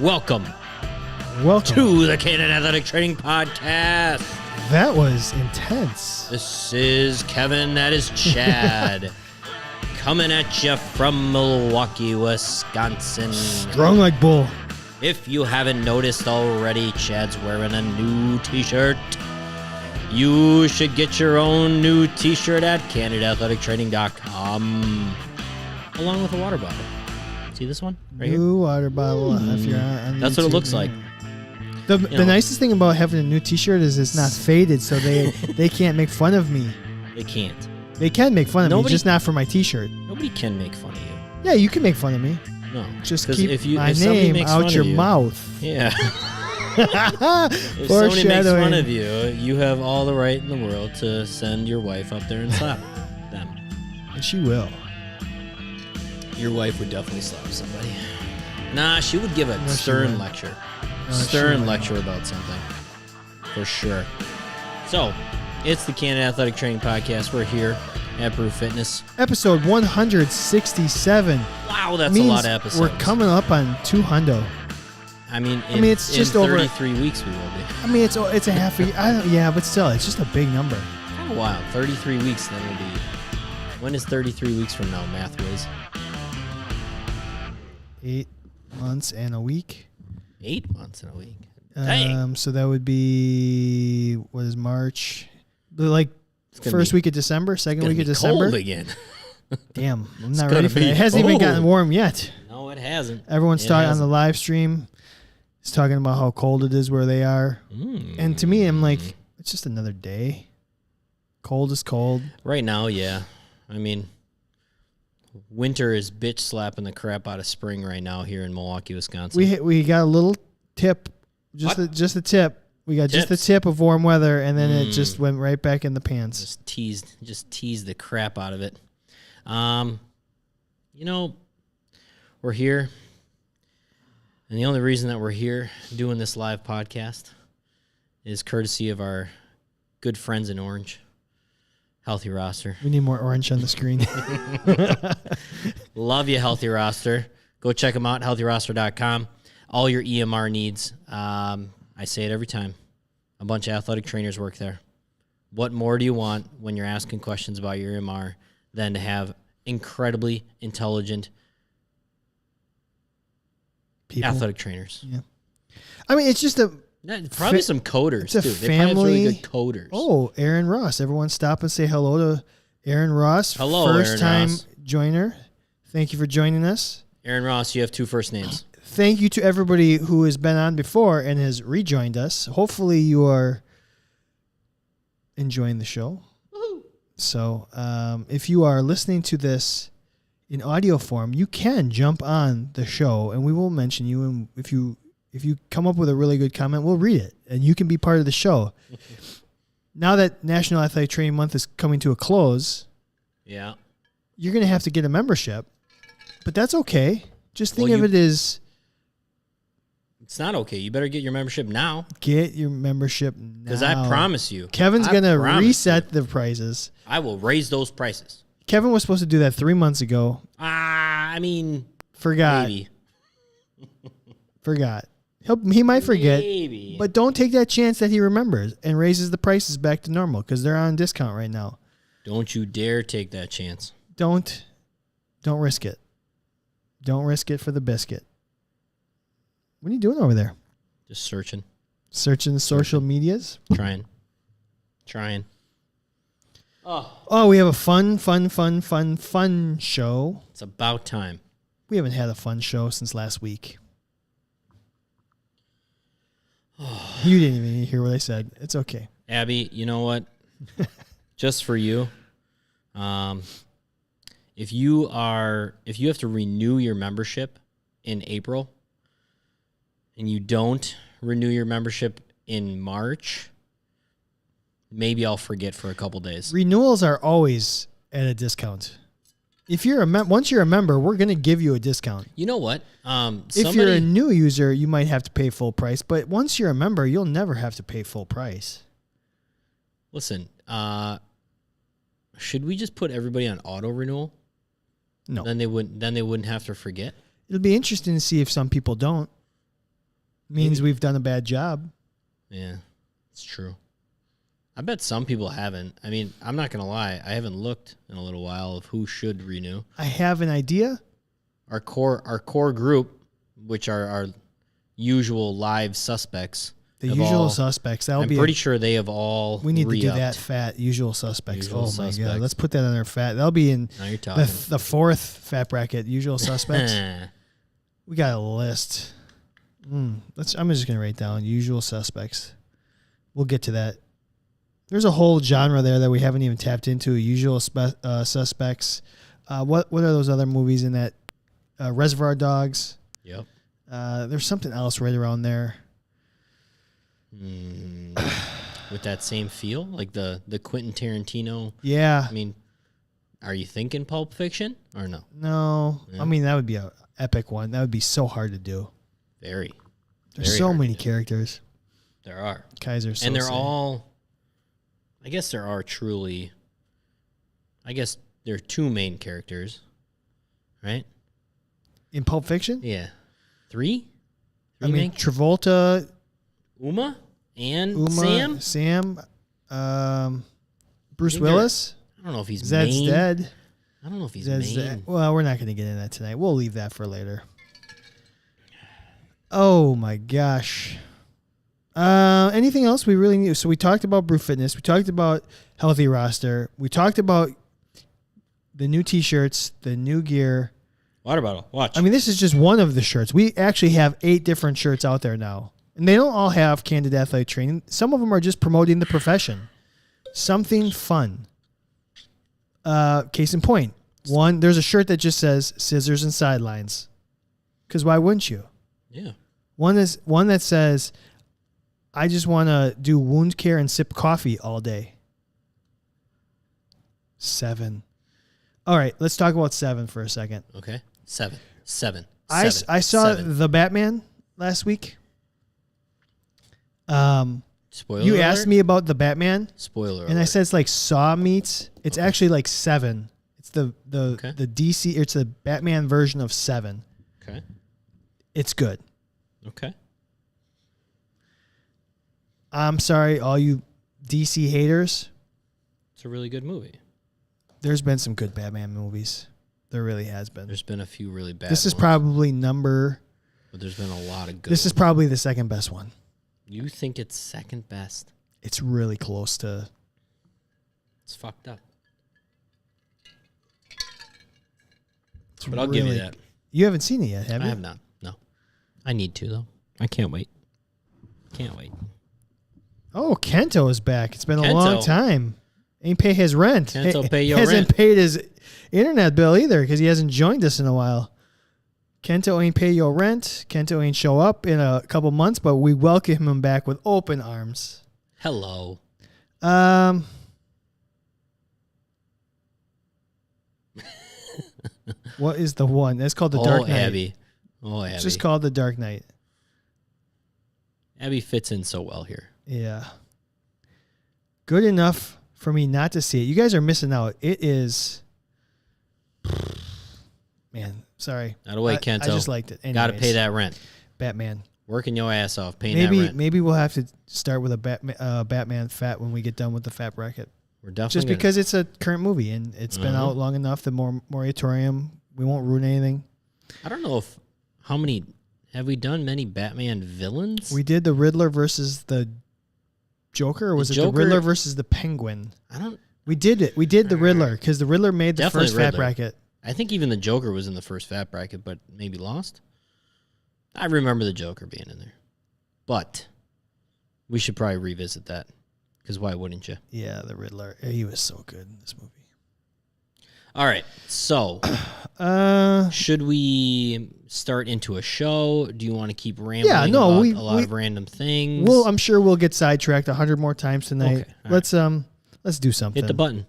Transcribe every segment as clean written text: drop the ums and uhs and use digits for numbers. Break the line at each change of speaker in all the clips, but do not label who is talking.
Welcome to the Candid Athletic Training Podcast.
That was intense.
This is Kevin. That is Chad. Coming at you from Milwaukee, Wisconsin.
Strong like bull.
If you haven't noticed already, Chad's wearing a new t-shirt. You should get your own new t-shirt at candidathletictraining.com along with a water bottle. See this one right here?
New water bottle. If you're on
That's
YouTube,
what it looks like.
The nicest thing about having a new t-shirt is it's not faded, so they can't make fun of me.
They can't.
They can make fun of me, just not for my t-shirt.
Nobody can make fun of you.
Yeah, you can make fun of me.
No.
Just keep
if
my name out your mouth.
Yeah. If somebody makes fun of you, you have all the right in the world to send your wife up there and slap them.
And she will.
Your wife would definitely slap somebody. Nah, she would give a stern lecture. Lecture about something. For sure. So, it's the Candid Athletic Training Podcast. We're here at Brew Fitness.
Episode 167.
Wow, that's a lot of episodes.
We're coming up on 200.
I mean,
it's just
in
over
33 weeks we will be.
I mean, it's a half a year. Yeah, but still, it's just a big number.
Kind of wild. 33 weeks, then will be. When is 33 weeks from now, math whiz?
8 months and a week.
8 months and a week. Dang.
So that would be, what is March? Like first week of December, second week of December.
Cold again.
Damn, I'm not ready for that. It hasn't even gotten warm yet.
No, it hasn't.
Everyone's talking on the live stream. It's talking about how cold it is where they are. And to me, I'm like, it's just another day. Cold is cold.
Right now, yeah. I mean, winter is bitch slapping the crap out of spring right now here in Milwaukee, Wisconsin.
We got a little tip, just a tip. We got just the tip of warm weather, and then it just went right back in the pants.
Just teased the crap out of it. We're here, and the only reason that we're here doing this live podcast is courtesy of our good friends in Orange, Healthy Roster.
We need more orange on the screen.
Love you, Healthy Roster. Go check them out, healthyroster.com. All your EMR needs. I say it every time. A bunch of athletic trainers work there. What more do you want when you're asking questions about your EMR than to have incredibly intelligent people? Athletic trainers?
Yeah. I mean, it's just
probably some coders, too.
They
probably have really good coders.
Oh, Aaron Ross. Everyone stop and say hello to Aaron Ross.
Hello,
First-time joiner. Thank you for joining us.
Aaron Ross, you have 2 first names.
Thank you to everybody who has been on before and has rejoined us. Hopefully you are enjoying the show. Woo-hoo. So if you are listening to this in audio form, you can jump on the show and we will mention you. And if you come up with a really good comment, we'll read it and you can be part of the show. Now that National Athletic Training Month is coming to a close,
yeah,
you're going to have to get a membership, but that's okay. Just think of it as...
It's not okay. You better get your membership now.
Get your membership now.
Because I promise you.
Kevin's going to reset the prices.
I will raise those prices.
Kevin was supposed to do that 3 months ago.
Forgot. Maybe.
Forgot. He might forget.
Maybe.
But don't take that chance that he remembers and raises the prices back to normal because they're on discount right now.
Don't you dare take that chance.
Don't risk it. Don't risk it for the biscuit. What are you doing over there?
Just searching.
Searching the social medias?
Trying.
Oh, we have a fun show.
It's about time.
We haven't had a fun show since last week. You didn't even hear what I said. It's okay.
Abby, you know what? Just for you, if you have to renew your membership in April and you don't renew your membership in March, maybe I'll forget for a couple days.
Renewals are always at a discount. If you're once you're a member, we're going to give you a discount.
You know what?
If you're a new user, you might have to pay full price, but once you're a member, you'll never have to pay full price.
Listen, should we just put everybody on auto renewal?
No.
Then they wouldn't have to forget.
It'll be interesting to see if some people don't. means we've done a bad job.
Yeah, it's true. I bet some people haven't. I mean, I'm not going to lie. I haven't looked in a little while of who should renew.
I have an idea.
Our core group, which are our usual live suspects.
The usual suspects.
I'm pretty sure they have all
We need
re-upped.
to do that fat usual suspects.
Usual
my
suspects.
God. Let's put that on our fat. That'll be in
Now you're talking.
the fourth fat bracket, usual suspects. We got a list. I'm just going to write down usual suspects. We'll get to that. There's a whole genre there that we haven't even tapped into. Usual suspects. What are those other movies in that? Reservoir Dogs.
Yep.
There's something else right around there.
With that same feel, like the Quentin Tarantino.
Yeah.
I mean, are you thinking Pulp Fiction or no?
No.
Yeah.
I mean, that would be an epic one. That would be so hard to do.
Very.
There's
Very
so
hard
many
to do.
characters.
There are.
Kaiser
And they're
Soze.
all, I guess there are truly, I guess there are two main characters, right?
In Pulp Fiction?
Yeah. Three?
I mean, Travolta,
Uma and Sam?
Sam, Bruce
think
Willis.
I don't know if he's
Zed's
main.
dead.
I don't know if he's
Zed's
main.
dead. Well, we're not going to get into that tonight. We'll leave that for later. Oh, my gosh. Anything else we really need? So we talked about Brew Fitness. We talked about Healthy Roster. We talked about the new T-shirts, the new gear.
Water bottle. Watch.
I mean, this is just one of the shirts. We actually have 8 different shirts out there now. And they don't all have Candid Athletic Training. Some of them are just promoting the profession. Something fun. Case in point. One, there's a shirt that just says scissors and sidelines. Because why wouldn't you?
Yeah.
One that says, I just want to do wound care and sip coffee all day. 7. All right, let's talk about 7 for a second.
Okay. 7.
I saw The Batman last week.
Spoiler
You
alert?
asked me about The Batman,
Spoiler
and I
alert.
said it's like Saw meets. It's actually like 7. It's the DC. It's the Batman version of 7.
Okay.
It's good.
Okay.
I'm sorry, all you DC haters.
It's a really good movie.
There's been some good Batman movies. There really has been.
There's been a few really bad
This is
ones,
probably
but there's been a lot of good
This is
ones.
probably the second best one.
You think it's second best?
It's really close to.
It's fucked up.
It's
But I'll give you
really-
that.
You haven't seen it yet, have you?
I have not. No. I need to, though. I can't wait. Can't wait.
Oh, Kento is back. It's been a long
Kento.
time. Ain't pay his rent.
Kento pay your
hasn't
rent.
paid his internet bill either because he hasn't joined us in a while. Kento ain't pay your rent. Kento ain't show up in a couple months, but we welcome him back with open arms.
Hello.
What is the one? That's called the Dark Knight.
Abby. Oh, Abby.
It's just called the Dark Knight.
Abby fits in so well here.
Yeah. Good enough for me not to see it. You guys are missing out. It is. Man, sorry.
Not away, Kento.
I just liked it.
Got to
Anyways,
pay that rent.
Batman.
Working your ass off, paying that rent.
Maybe we'll have to start with a Batman fat when we get done with the fat bracket.
We're definitely
Just because it's a current movie and it's been out long enough. The moratorium, we won't ruin anything.
I don't know have we done many Batman villains?
We did the Riddler versus the Joker, or was it the
Joker-
Riddler versus the Penguin?
I don't.
We did it. We did the Riddler because the Riddler made the
Definitely
first fat
Riddler.
bracket.
I think even the Joker was in the first fat bracket, but maybe lost. I remember the Joker being in there, but we should probably revisit that because why wouldn't you?
Yeah, the Riddler. He was so good in this movie.
All right, so should we start into a show? Do you want to keep rambling about a lot of random things?
Well, I'm sure we'll get sidetracked 100 more times tonight.
Okay, all
Let's do something.
hit the button.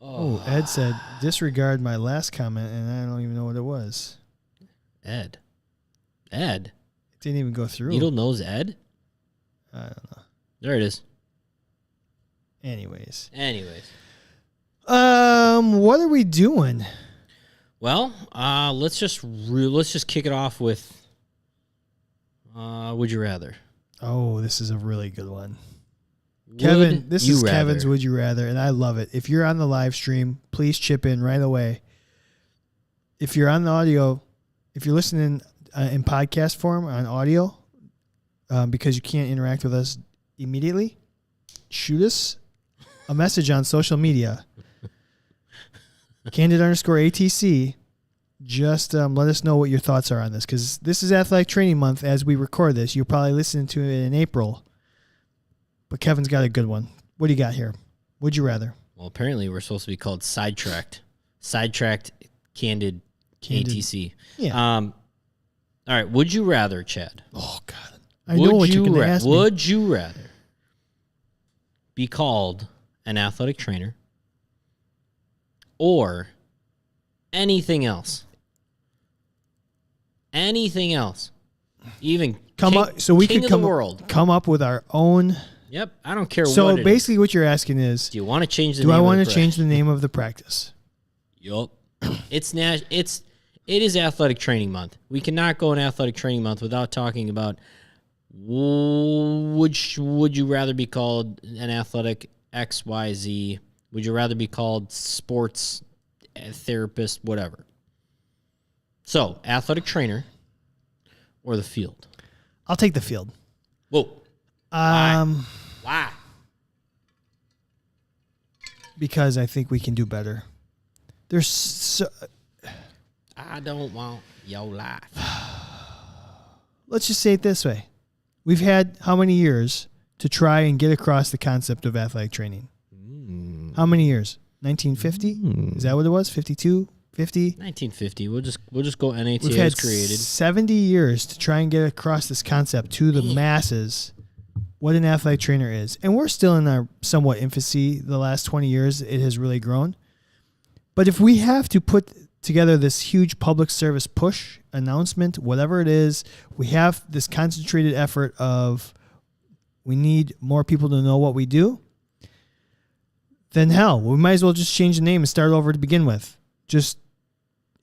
Oh, Ed said disregard my last comment, and I don't even know what it was.
Ed.
It didn't even go through.
Needle nose Ed?
I don't know.
There it is.
Anyways.
What
are we doing?
Well, let's just kick it off with would you rather?
Oh, this is a really good one. Kevin, this is Kevin's Would You Rather, and I love it. If you're on the live stream, please chip in right away. If you're on the audio, if you're listening in podcast form on audio, because you can't interact with us immediately, shoot us a message on social media. Candid_ATC. Just let us know what your thoughts are on this, because this is Athletic Training Month as we record this. You're probably listening to it in April. But Kevin's got a good one. What do you got here? Would you rather?
Well, apparently we're supposed to be called Sidetracked. Sidetracked Candid ATC.
Yeah.
All right. Would you rather, Chad?
Oh, God. I know what you're going to ask me.
Would you rather be called an athletic trainer or anything else? Anything else? Even
come up, so we could come up with our own.
Yep, I don't care.
So basically, what you're asking is,
do you want to change the?
Do I want to change the name of the practice?
Yup. It is Athletic Training Month. We cannot go in Athletic Training Month without talking about would you rather be called an athletic XYZ? Would you rather be called sports therapist, whatever? So, athletic trainer or the field?
I'll take the field.
Whoa. Why?
Because I think we can do better. There's so...
I don't want your life.
Let's just say it this way. We've had how many years to try and get across the concept of athletic training? How many years? 1950? Is that what it was? 52? 50?
1950. We'll just go NATA
We've had
was created.
70 years to try and get across this concept to the masses, what an athletic trainer is. And we're still in our somewhat infancy. The last 20 years, it has really grown. But if we have to put together this huge public service push, announcement, whatever it is, we have this concentrated effort of we need more people to know what we do, then hell, we might as well just change the name and start over to begin with. Just,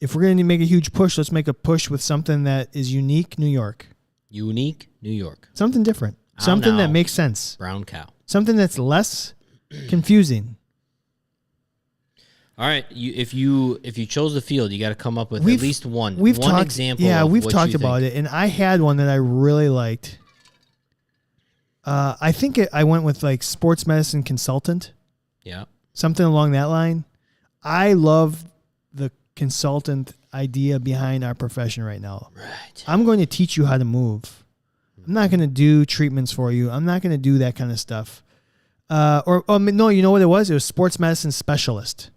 if we're going to make a huge push, let's make a push with something that is unique New York.
Unique New York.
Something different. Something that makes sense.
Brown cow.
Something that's less confusing.
All right, if you chose the field, you got to come up with at least one example.
Yeah,
we've
talked about it, and I had one that I really liked. I think I went with like sports medicine consultant.
Yeah,
something along that line. I love the consultant idea behind our profession right now.
Right.
I'm going to teach you how to move. I'm not going to do treatments for you. I'm not going to do that kind of stuff. No, you know what it was? It was sports medicine specialist.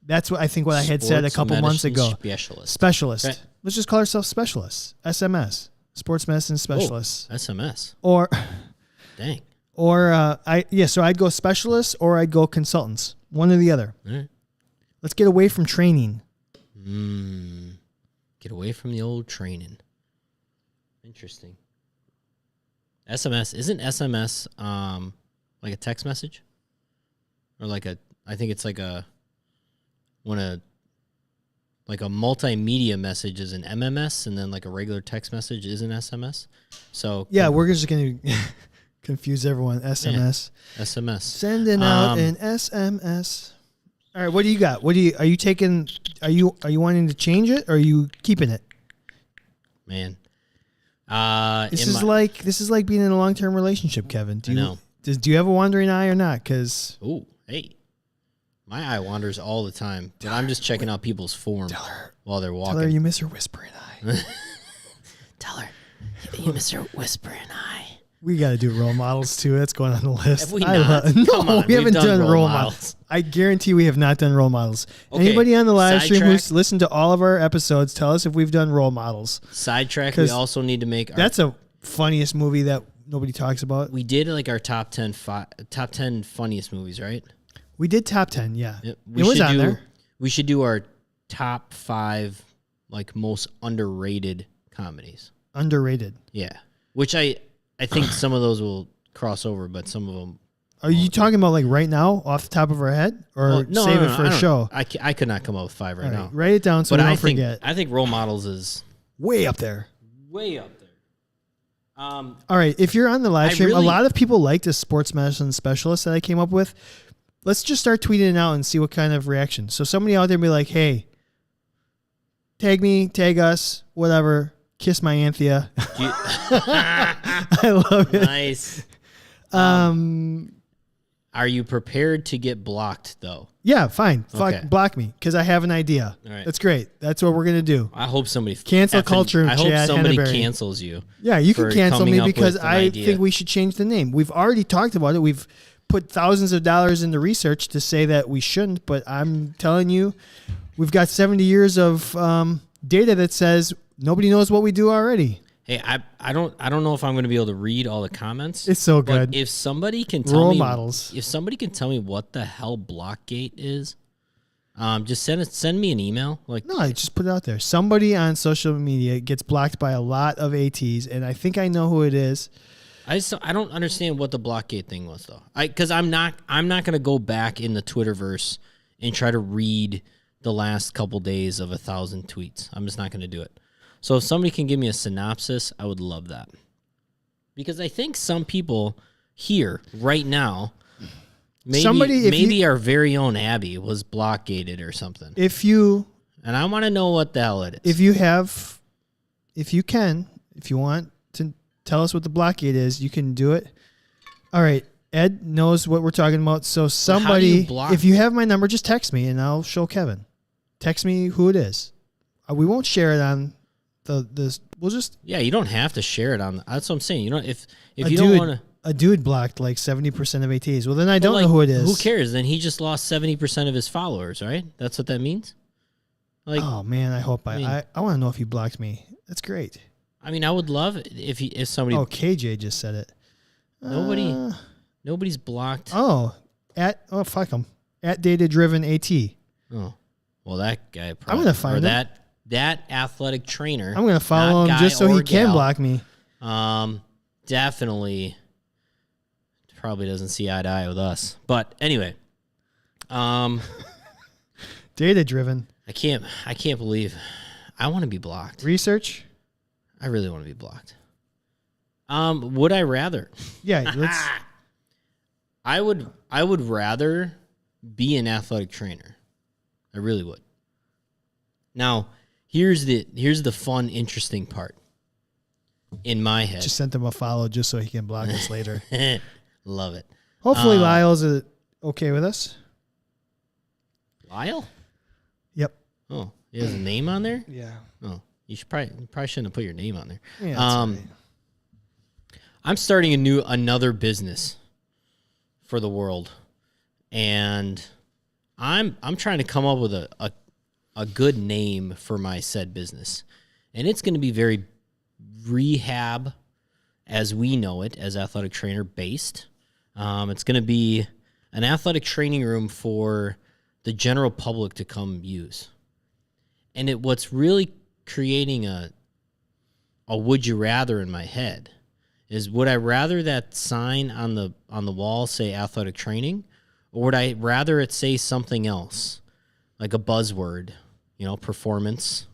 That's what I think what I had said a couple months ago. Specialist. Okay. Let's just call ourselves specialists. SMS. Sports medicine specialists.
Oh, SMS.
Or
dang.
Or so I'd go specialists or I'd go consultants. One or the other.
All right.
Let's get away from training.
Get away from the old training. Interesting. SMS. Isn't SMS like a text message? Or I think it's like a multimedia message is an MMS, and then like a regular text message is an SMS. So
yeah, we're just going to confuse everyone. SMS.
Yeah, SMS.
Sending out an SMS. All right, what do you got? Are you wanting to change it, or are you keeping it?
Man.
This is like being in a long-term relationship, Kevin. Do you have a wandering eye or not? Cuz
hey. My eye wanders all the time, but I'm just checking out people's form while they're walking.
Tell her you miss her whispering eye.
Tell her you miss her whispering eye.
We got to do role models too. That's going on the list.
Have we not? Come on,
we haven't done role models. I guarantee we have not done role models. Okay. Anybody on the live stream who's listened to all of our episodes, tell us if we've done role models.
Sidetrack. We also need to make.
That's a funniest movie that nobody talks about.
We did like our top 10 funniest movies, right?
We did top 10, yeah.
It was on there. We should do our top 5 like most underrated comedies.
Underrated.
Yeah. Which I think some of those will cross over, but some of them
Are you talking about like right now, off the top of our head, or save it for a show?
I could not come up with 5 right now.
Write it down so we don't forget.
I think role models is
way up there.
Way up there.
All right, if you're on the live stream, a lot of people like the sports medicine specialist that I came up with. Let's just start tweeting it out and see what kind of reaction. So somebody out there be like, hey, tag me, tag us, whatever. Kiss my Anthea. I love it.
Nice. Are you prepared to get blocked, though?
Yeah, fine.
Okay.
Block me, because I have an idea.
All right.
That's great. That's what we're going to do.
I hope somebody...
Cancel culture.
I hope somebody cancels you.
Yeah, you can cancel me because I think we should change the name. We've already talked about it. We've put thousands of dollars into research to say that we shouldn't, but I'm telling you, we've got 70 years of data that says nobody knows what we do already.
Hey, I don't know if I'm going to be able to read all the comments.
It's so good.
But if somebody can tell me
models.
If somebody can tell me what the hell Blockgate is, just send me an email.
No, I just put it out there. Somebody on social media gets blocked by a lot of ATs, and I think I know who it is.
I don't understand what the Blockgate thing was though. Because I'm not going to go back in the Twitterverse and try to read the last couple days of 1,000 tweets. I'm just not going to do it. So if somebody can give me a synopsis, I would love that. Because I think some people here right now, maybe our very own Abby was blockgated or something. And I want to know what the hell it is.
If you want to tell us what the blockgate is, you can do it. All right. Ed knows what we're talking about. So somebody, if you have my number, just text me and I'll show Kevin. Text me who it is. We won't share it on we'll just...
Yeah, you don't have to share it on... That's what I'm saying. You know, if you don't want to...
A dude blocked like 70% of ATs. Well, then I don't know who it is.
Who cares? Then he just lost 70% of his followers, right? That's what that means?
Oh, man, I hope I want to know if he blocked me. That's great.
I mean, I would love it if somebody...
Oh, KJ just said it.
Nobody's blocked.
Fuck him. At Data Driven AT.
Oh, well, that guy probably...
I'm going to find him.
That athletic trainer.
I'm going to follow him just so he can block me.
Definitely probably doesn't see eye to eye with us. But anyway.
Data driven.
I can't believe I want to be blocked.
Research?
I really want to be blocked. Would I rather?
Yeah, let's...
I would rather be an athletic trainer. I really would. Now, here's the fun, interesting part. In my head,
just sent him a follow just so he can block us later.
Love it.
Hopefully, Lyle's okay with us.
Lyle?
Yep.
Oh, he has a name on there.
Yeah.
Oh, you probably shouldn't have put your name on there.
Yeah. That's right.
I'm starting another business for the world, and I'm trying to come up with a good name for my said business, and it's going to be very rehab as we know it, as athletic trainer based. It's going to be an athletic training room for the general public to come use. And what's really creating a would you rather in my head is, would I rather that sign on the wall say athletic training, or would I rather it say something else, like a buzzword, performance,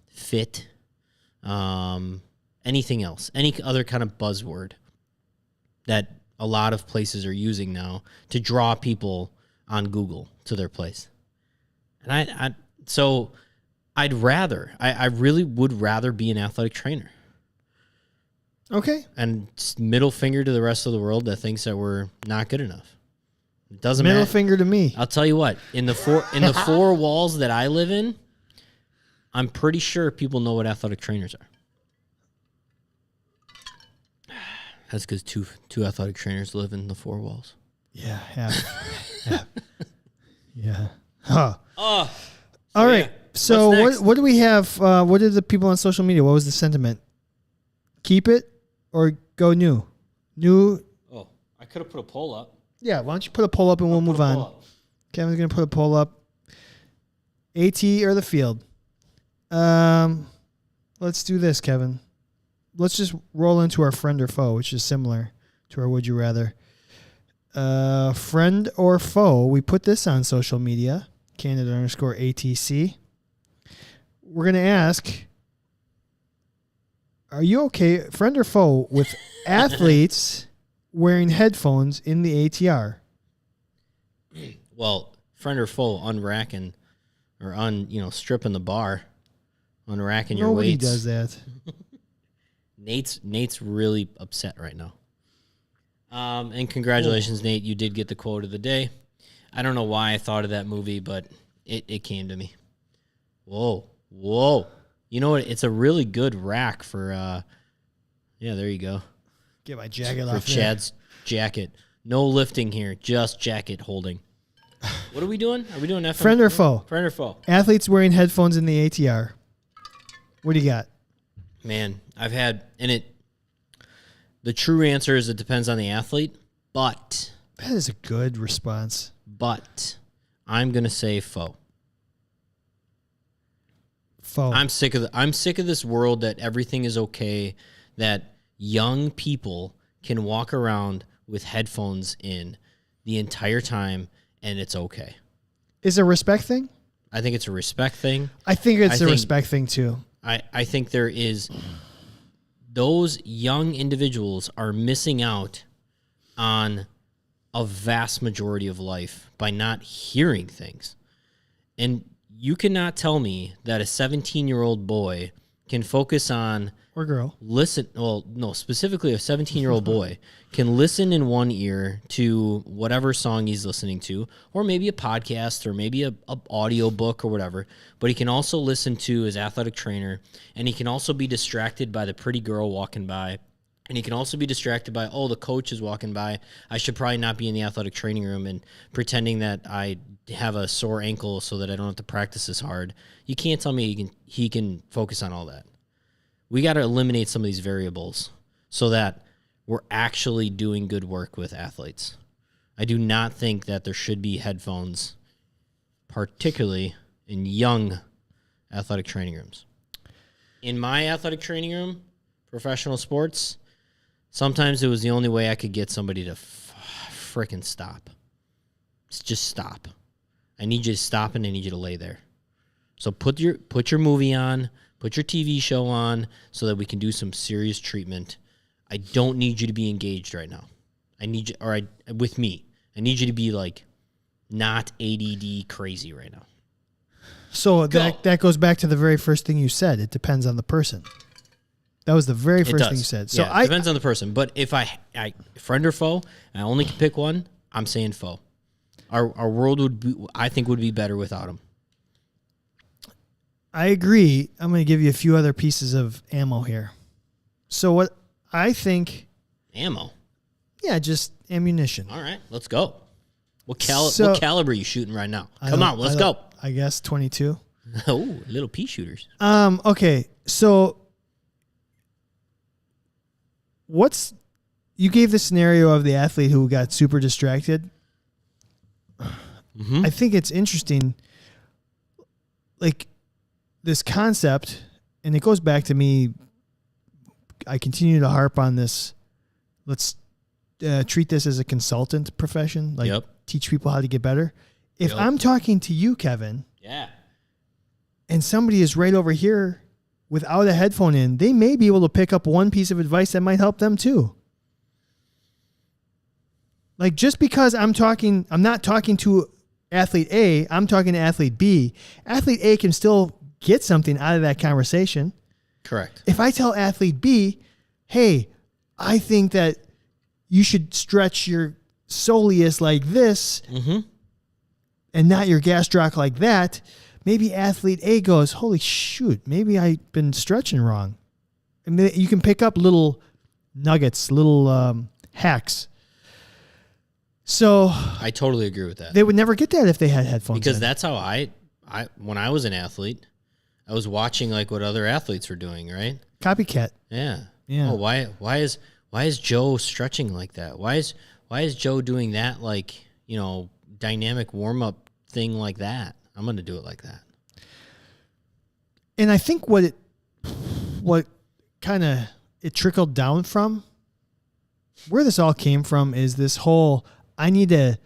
fit, anything else, any other kind of buzzword that a lot of places are using now to draw people on Google to their place. And I really would rather be an athletic trainer.
Okay.
And middle finger to the rest of the world that thinks that we're not good enough. It doesn't matter.
Middle finger to me.
I'll tell you what, in the four walls that I live in, I'm pretty sure people know what athletic trainers are. That's because two athletic trainers live in the four walls.
Yeah. Yeah. Huh.
All
right. So what do we have? What did the people on social media? What was the sentiment? Keep it or go new? New.
Oh, I could have put a poll up.
Yeah. Why don't you put a poll up and we'll move on. Kevin's gonna put a poll up. AT or the field? Let's do this, Kevin. Let's just roll into our friend or foe, which is similar to our would you rather. friend or foe. We put this on social media, Candid_ATC. We're going to ask, are you okay, friend or foe, with athletes wearing headphones in the ATR?
Well, friend or foe, unracking or stripping the bar, unracking your
Nobody
weights.
does that.
Nate's really upset right now. And congratulations, Nate. You did get the quote of the day. I don't know why I thought of that movie, but it came to me. Whoa. You know what? It's a really good rack for, there you go.
Get my jacket
For
off there.
Chad's jacket. No lifting here, just jacket holding. What are we doing? Are we doing FM?
Friend or foe?
Friend or foe?
Athletes wearing headphones in the ATR. What do you got?
Man, the true answer is it depends on the athlete, but
That is a good response.
I'm going to say foe.
Foe.
I'm sick of this world that everything is okay, that young people can walk around with headphones in the entire time and it's okay.
Is it a respect thing?
I think it's a respect thing.
I think it's a respect thing too.
I think there is, those young individuals are missing out on a vast majority of life by not hearing things. And you cannot tell me that a 17-year-old boy can focus on
Or girl.
specifically a 17-year-old boy can listen in one ear to whatever song he's listening to, or maybe a podcast, or maybe a audio book or whatever, but he can also listen to his athletic trainer, and he can also be distracted by the pretty girl walking by, and he can also be distracted by, the coach is walking by, I should probably not be in the athletic training room, and pretending that I have a sore ankle so that I don't have to practice as hard. You can't tell me he can focus on all that. We got to eliminate some of these variables so that we're actually doing good work with athletes. I do not think that there should be headphones, particularly in young athletic training rooms. In my athletic training room, professional sports, sometimes it was the only way I could get somebody to frickin' stop. Just stop. I need you to stop and I need you to lay there. So put your movie on. Put your TV show on so that we can do some serious treatment. I don't need you to be engaged right now. I need you, with me. I need you to be like not ADD crazy right now.
So that goes back to the very first thing you said. It depends on the person. That was the very first thing you said. So
it depends on the person. But if I friend or foe, I only can pick one, I'm saying foe. Our world would be better without them.
I agree. I'm going to give you a few other pieces of ammo here. So what I think...
Ammo?
Yeah, just ammunition.
All right, let's go. What caliber are you shooting right now? Come on, let's go.
I guess 22.
Oh, little pea shooters.
Okay, so you gave the scenario of the athlete who got super distracted.
Mm-hmm.
I think it's interesting. Like... this concept, and it goes back to me, I continue to harp on this. Let's treat this as a consultant profession, teach people how to get better. If I'm talking to you, Kevin, and somebody is right over here without a headphone in, they may be able to pick up one piece of advice that might help them too. Like just because I'm not talking to athlete A, I'm talking to athlete B. Athlete A can still get something out of that conversation.
Correct.
If I tell athlete B, hey, I think that you should stretch your soleus like this and not your gastroc like that, maybe athlete A goes, holy shoot, maybe I've been stretching wrong. And you can pick up little nuggets, little hacks. So
I totally agree with that.
They would never get that if they had headphones
because
in.
that's how I when I was an athlete, I was watching like what other athletes were doing, right?
Copycat.
Yeah.
Yeah.
Oh, why is Joe stretching like that? Why is Joe doing that dynamic warm up thing like that? I'm going to do it like that.
And I think what it trickled down from, where this all came from is this whole I need to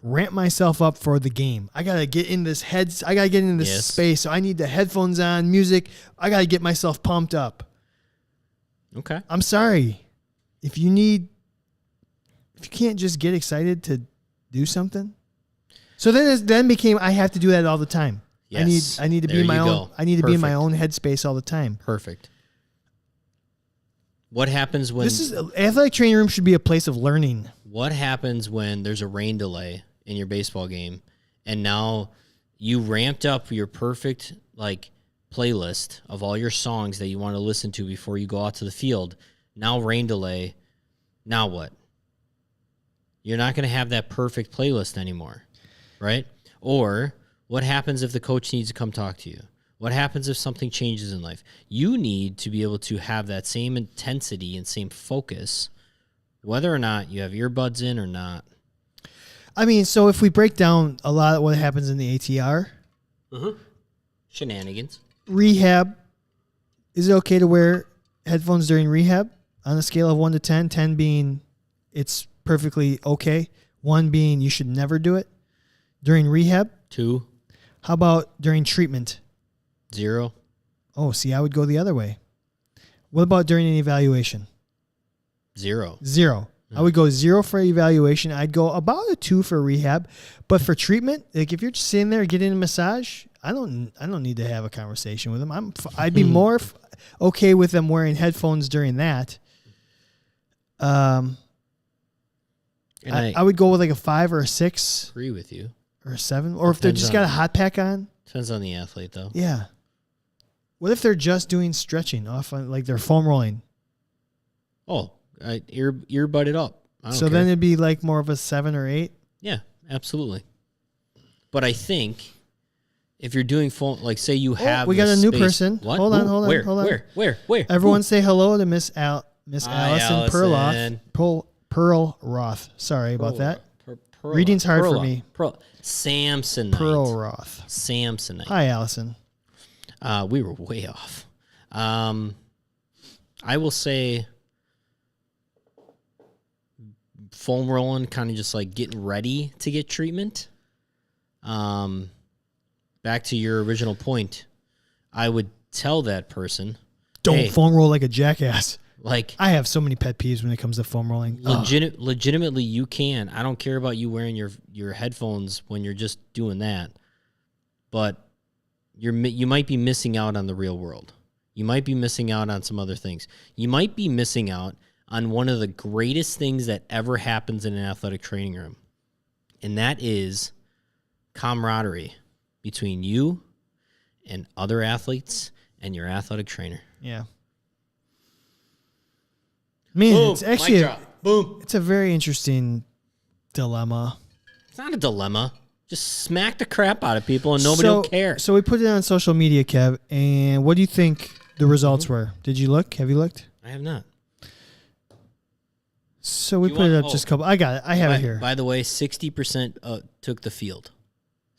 ramp myself up for the game. I got to get in this I got to get in this space. So I need the headphones on, music. I got to get myself pumped up.
Okay.
I'm sorry. If you can't just get excited to do something. So then became, I have to do that all the time.
Yes.
I need to be in my own. I need to be in my own headspace all the time.
Perfect. What happens when
athletic training room should be a place of learning.
What happens when there's a rain delay in your baseball game, and now you ramped up your perfect playlist of all your songs that you want to listen to before you go out to the field? Now rain delay. Now what? You're not going to have that perfect playlist anymore, right? Or what happens if the coach needs to come talk to you? What happens if something changes in life? You need to be able to have that same intensity and same focus, whether or not you have earbuds in or not.
I mean, so if we break down a lot of what happens in the ATR,
Shenanigans.
Rehab, is it okay to wear headphones during rehab on a scale of 1 to 10? 10 being it's perfectly okay. 1 being you should never do it during rehab.
2.
How about during treatment?
0.
Oh, see, I would go the other way. What about during an evaluation?
0.
0. I would go 0 for evaluation. I'd go about a 2 for rehab, but for treatment, like if you're just sitting there getting a massage, I don't need to have a conversation with them. I'd be more okay with them wearing headphones during that. I would go with like a 5 or a 6.
Agree with you.
Or a 7, or if they're just got a hot pack on.
Depends on the athlete, though.
Yeah. What if they're just doing stretching off on, like they're foam rolling?
Oh, earbud it up.
So then it'd be like more of a 7 or 8?
Yeah, absolutely. But I think if you're doing foam, like say you have
we got a new person.
What?
Hold on.
Where?
Everyone say hello to Miss Allison
Allison.
Pearl Roth. Sorry about that. Reading's hard for me.
Samsonite.
Pearl Roth.
Samsonite.
Hi, Allison.
We were way off. I will say foam rolling, kind of just like getting ready to get treatment. Back to your original point, I would tell that person,
don't foam roll like a jackass.
Like
I have so many pet peeves when it comes to foam rolling.
Legitimately, you can. I don't care about you wearing your headphones when you're just doing that, but you might be missing out on the real world. You might be missing out on some other things. You might be missing out on one of the greatest things that ever happens in an athletic training room, and that is camaraderie between you and other athletes and your athletic trainer.
Yeah. Man,
boom,
it's actually
boom.
It's a very interesting dilemma.
It's not a dilemma. Just smack the crap out of people and nobody will care.
So we put it on social media, Kev, and what do you think the results were? Did you look? Have you looked?
I have not.
So we put it up just a couple. I got it. I have it here.
By the way, 60% took the field.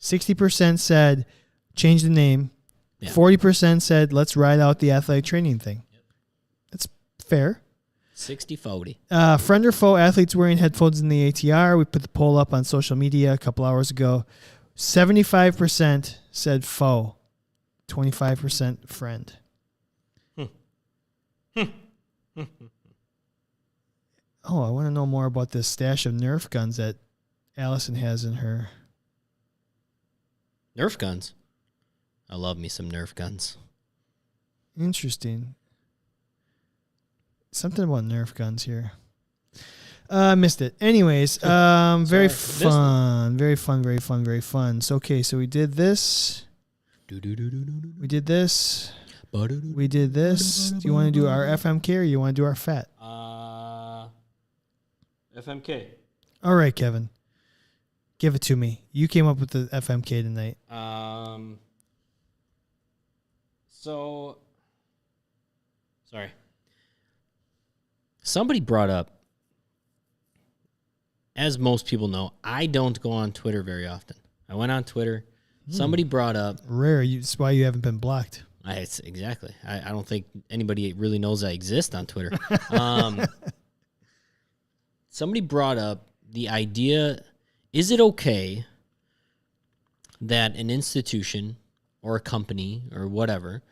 60%
said change the name. Yeah. 40% said let's ride out the athletic training thing. Yep. That's fair.
60-40.
Friend or foe athletes wearing headphones in the ATR. We put the poll up on social media a couple hours ago. 75% said foe. 25% friend. Oh, I want to know more about this stash of Nerf guns that Allison has in her.
Nerf guns? I love me some Nerf guns.
Interesting. Something about Nerf guns here. Missed it. Anyways, very fun. Very fun. So, okay, so we did this. We did this. We did this. Do you want to do our FMK or you want to do our FAT?
FMK.
All right, Kevin. Give it to me. You came up with the FMK tonight.
Sorry. Somebody brought up, as most people know, I don't go on Twitter very often. I went on Twitter. Somebody brought up.
Rare. That's why you haven't been blocked.
Exactly. I don't think anybody really knows I exist on Twitter. Somebody brought up the idea, is it okay that an institution or a company or whatever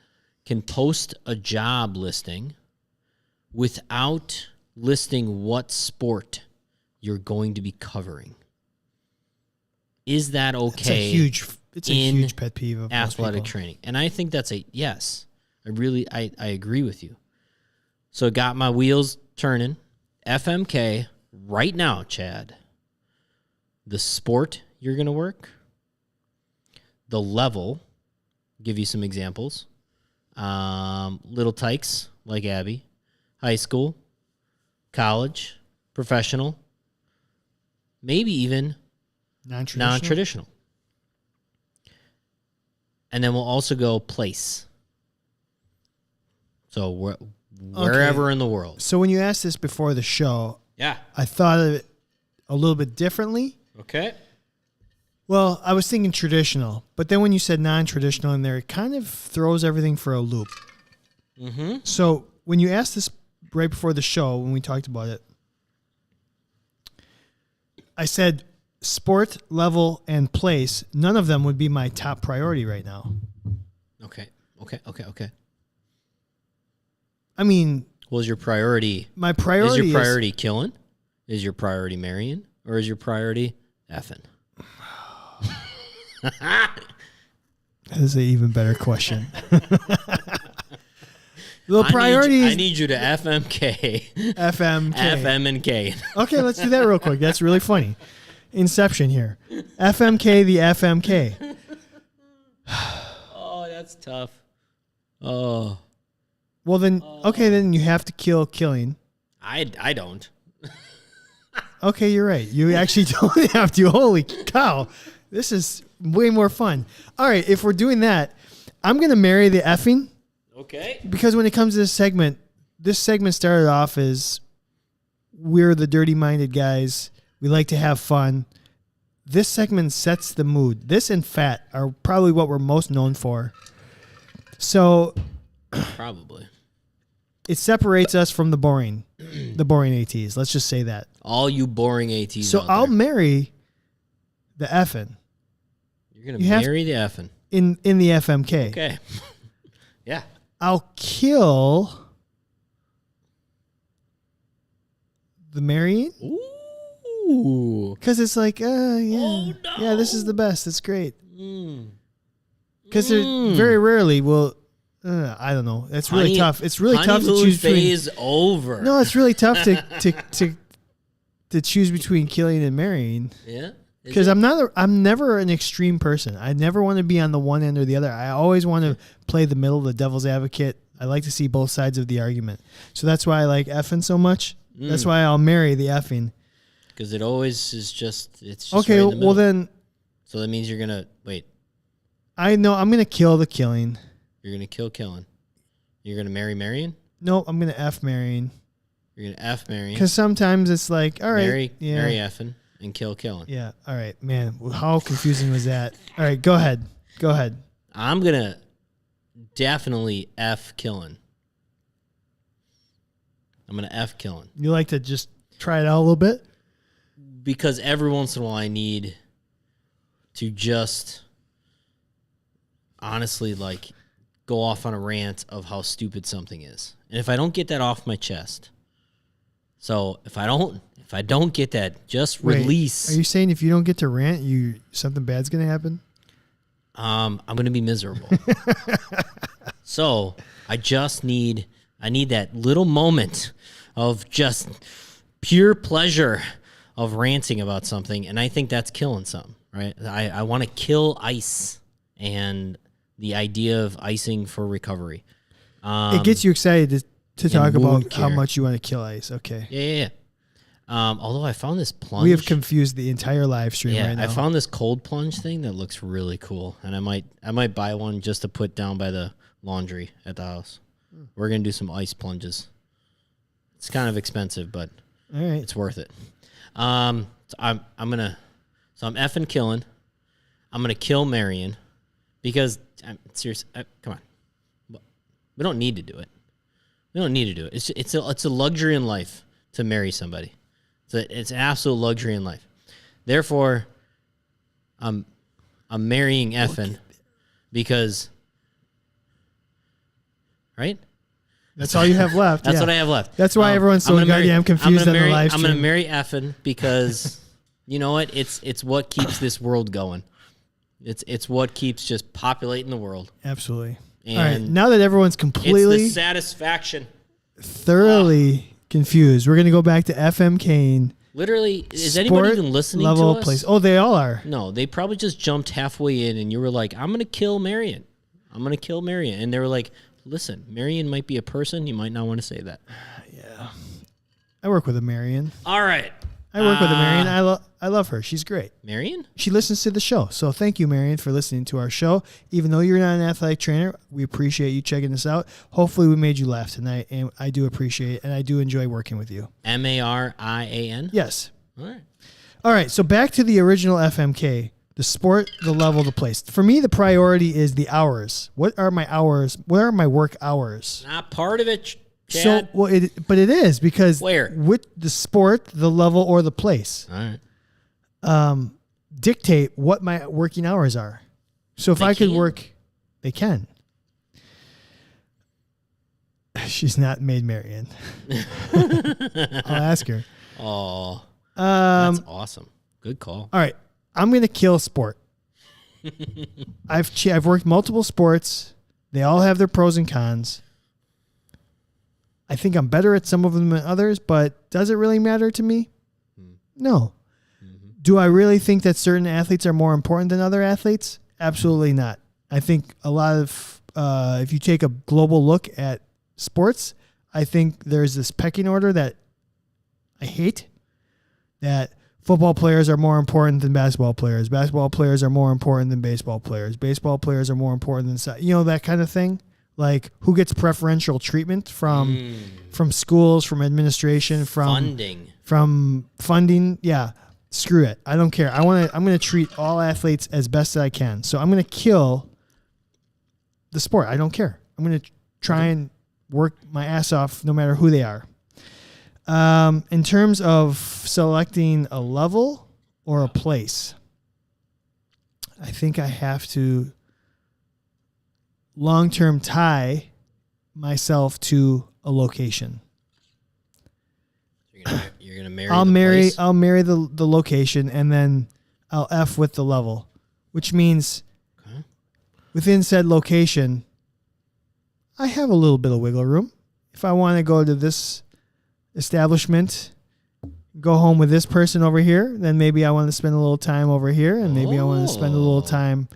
can post a job listing without listing what sport you're going to be covering? Is that okay?
It's a huge pet peeve of
athletic training. And I think that's a yes. I agree with you. So it got my wheels turning. FMK right now, Chad. The sport you're going to work, the level, give you some examples. Little tykes like Abby, high school, college, professional, maybe even non-traditional. And then we'll also go place. So wherever in the world.
So when you asked this before the show,
yeah,
I thought of it a little bit differently.
Okay.
Well, I was thinking traditional, but then when you said non-traditional in there, it kind of throws everything for a loop.
Mm-hmm.
So when you asked this right before the show, when we talked about it, I said sport, level, and place. None of them would be my top priority right now.
Okay.
I mean,
Was your priority?
my priority
Is your priority killing? Is your priority marrying? Or is your priority effing?
That is an even better question. The priority
I need you to FMK.
FMK.
FM and K.
Okay, let's do that real quick. That's really funny. Inception here. FMK, the FMK.
Oh, that's tough. Oh.
Well, then, okay, then you have to kill killing.
I don't.
Okay, you're right. You actually don't have to. Holy cow. This is way more fun. All right, if we're doing that, I'm going to marry the effing.
Okay.
Because when it comes to this segment started off as we're the dirty-minded guys. We like to have fun. This segment sets the mood. This and fat are probably what we're most known for. So
Probably.
it separates us from the boring ATs. Let's just say that.
All you boring ATs.
So I'll marry the effing.
You're going to marry the effing.
In the FMK.
Okay. Yeah.
I'll kill the marrying.
Ooh.
Because it's like, yeah.
Oh, no.
Yeah, this is the best. It's great. Because very rarely will, I don't know. It's really tough. It's really tough to choose
phase
between.
over.
No, it's really tough to choose between killing and marrying.
Yeah.
Because I'm never an extreme person. I never want to be on the one end or the other. I always want to play the middle, the devil's advocate. I like to see both sides of the argument. So that's why I like effing so much. That's why I'll marry the effing.
Because it always is just, it's just
okay.
right in the
Well
middle.
then,
so that means you're gonna wait.
I know I'm gonna kill the killing.
You're gonna kill killing. You're gonna marry marrying.
No, I'm gonna F marrying.
You're gonna F marrying.
Because sometimes it's like, all right,
marry
yeah,
effing and kill killing.
yeah, all right, man. How confusing was that? All right, go ahead.
I'm gonna definitely F killing. I'm gonna F killing.
You like to just try it out a little bit?
Because every once in a while I need to just honestly like go off on a rant of how stupid something is. And if I don't get that off my chest, so if I don't get that, just release.
Are you saying if you don't get to rant, something bad's gonna happen?
I'm gonna be miserable. So I need that little moment of just pure pleasure of ranting about something, and I think that's killing something, right? I want to kill ice and the idea of icing for recovery.
It gets you excited to talk about how
care.
much you want to kill ice. Okay.
Yeah. Although I found this plunge.
We have confused the entire live stream right now.
I found this cold plunge thing that looks really cool, and I might buy one just to put down by the laundry at the house. We're gonna do some ice plunges. It's kind of expensive, but
all right,
it's worth it. So I'm effing killing. I'm gonna kill Marion because I'm serious. Come on, we don't need to do it. It's a luxury in life to marry somebody. It's an absolute luxury in life. Therefore, I'm marrying effing because, right?
That's all you have left.
That's
yeah.
what I have left.
That's why everyone's so goddamn confused on the live
I'm
stream.
going to marry effing because, you know what? It's what keeps this world going. It's what keeps just populating the world.
Absolutely.
And
all right. Now that everyone's completely
it's the satisfaction.
Thoroughly confused, we're going to go back to FM Kane.
Literally, is anybody even listening to us?
Place. Oh, they all are.
No, they probably just jumped halfway in and you were like, I'm going to kill Marion. I'm going to kill Marion. And they were like, listen, Marion might be a person. You might not want to say that.
Yeah. I work with a Marion.
All right.
I work with a Marion. I love her. She's great.
Marion?
She listens to the show. So thank you, Marion, for listening to our show. Even though you're not an athletic trainer, we appreciate you checking this out. Hopefully we made you laugh tonight, and I do appreciate it, and I do enjoy working with you.
Marian?
Yes.
All right.
All right, so back to the original FMK, the sport, the level, the place. For me, the priority is the hours. What are my hours? What are my work hours?
Not part of it, Chad.
So, but it is because
Where?
with the sport, the level, or the place,
All right.
dictate what my working hours are. So if
They
I could
can?
work, they can. She's not made Marion. I'll ask her.
Oh, that's awesome. Good call.
All right, I'm gonna kill sport. I've worked multiple sports. They all have their pros and cons. I think I'm better at some of them than others, but does it really matter to me? No. Mm-hmm. Do I really think that certain athletes are more important than other athletes? Absolutely not. I think a lot of, if you take a global look at sports, I think there's this pecking order that I hate, that football players are more important than basketball players. Basketball players are more important than baseball players. Baseball players are more important than, that kind of thing. Like who gets preferential treatment from schools, from administration, from funding. Yeah, screw it. I don't care. I'm going to treat all athletes as best as I can. So I'm going to kill the sport. I don't care. I'm going to try and work my ass off no matter who they are. In terms of selecting a level or a place, I think I have to long-term tie myself to a location.
You're gonna marry.
I'll marry the location, and then I'll F with the level, which means within said location, I have a little bit of wiggle room. If I want to go to this establishment, go home with this person over here, then maybe I want to spend a little time over here, and maybe I want to spend a little time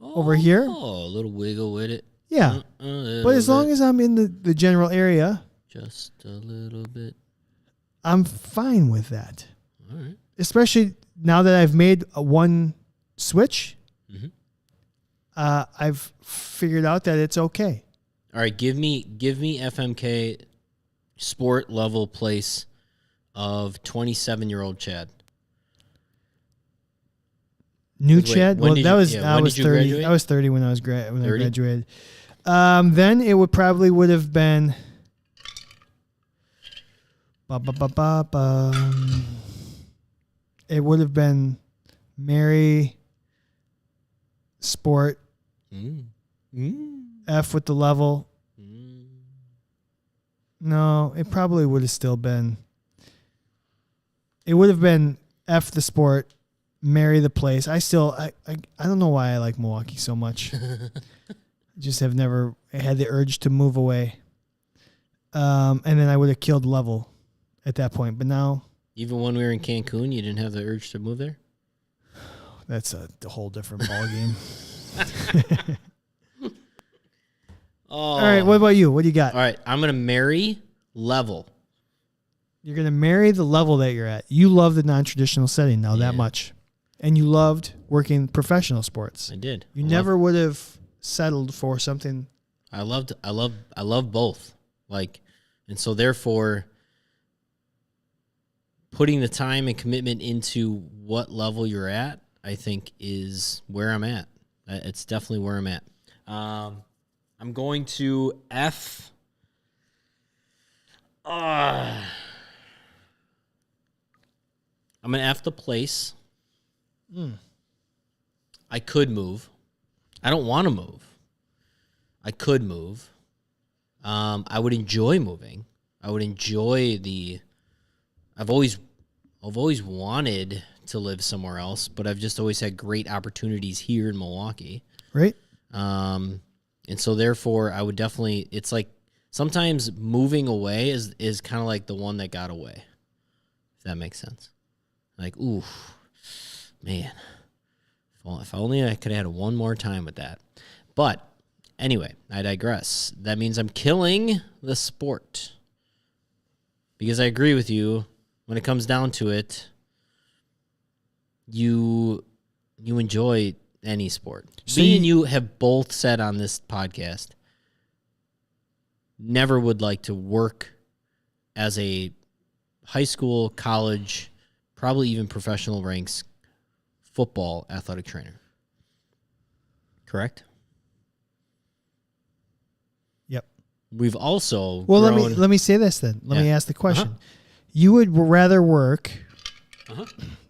over here.
Oh, a little wiggle with it.
Yeah. But as long as I'm in the general area,
just a little bit,
I'm fine with that.
All right.
Especially now that I've made one switch, I've figured out that it's okay.
All right, give me FMK sport level place of 27-year-old Chad.
New
Wait,
Chad?
when
Well,
did
that
you-
was
yeah,
I
when
was
did you
30.
graduate?
I was 30 when I
30?
graduated. Then it would have been it would have been Mary Sport F with the level. No, it probably would have still been. It would have been F the sport, marry the place. I don't know why I like Milwaukee so much. Just have never had the urge to move away. And then I would have killed level at that point. But now,
even when we were in Cancun, you didn't have the urge to move there?
that's a whole different ballgame.
All
right, what about you? What do you got?
All right, I'm going to marry level.
You're going to marry the level that you're at. You love the non-traditional setting now that much. And you loved working professional sports.
I did.
You never would have settled for something.
I love both. And so therefore, putting the time and commitment into what level you're at, I think is where I'm at. It's definitely where I'm at. I'm going to F. I'm going to F the place. I could move. I don't want to move. I could move. I would enjoy moving. I would enjoy I've always wanted to live somewhere else, but I've just always had great opportunities here in Milwaukee.
Right.
And so therefore I would definitely, it's like sometimes moving away is kind of like the one that got away. If that makes sense. Like, ooh, man, if only I could have had one more time with that. But anyway, I digress. That means I'm killing the sport. Because I agree with you, when it comes down to it, you enjoy any sport.
So
Me and you have both said on this podcast, never would like to work as a high school, college, probably even professional ranks football athletic trainer. Correct?
Yep.
We've also
let me say this then. Let me ask the question. You would rather work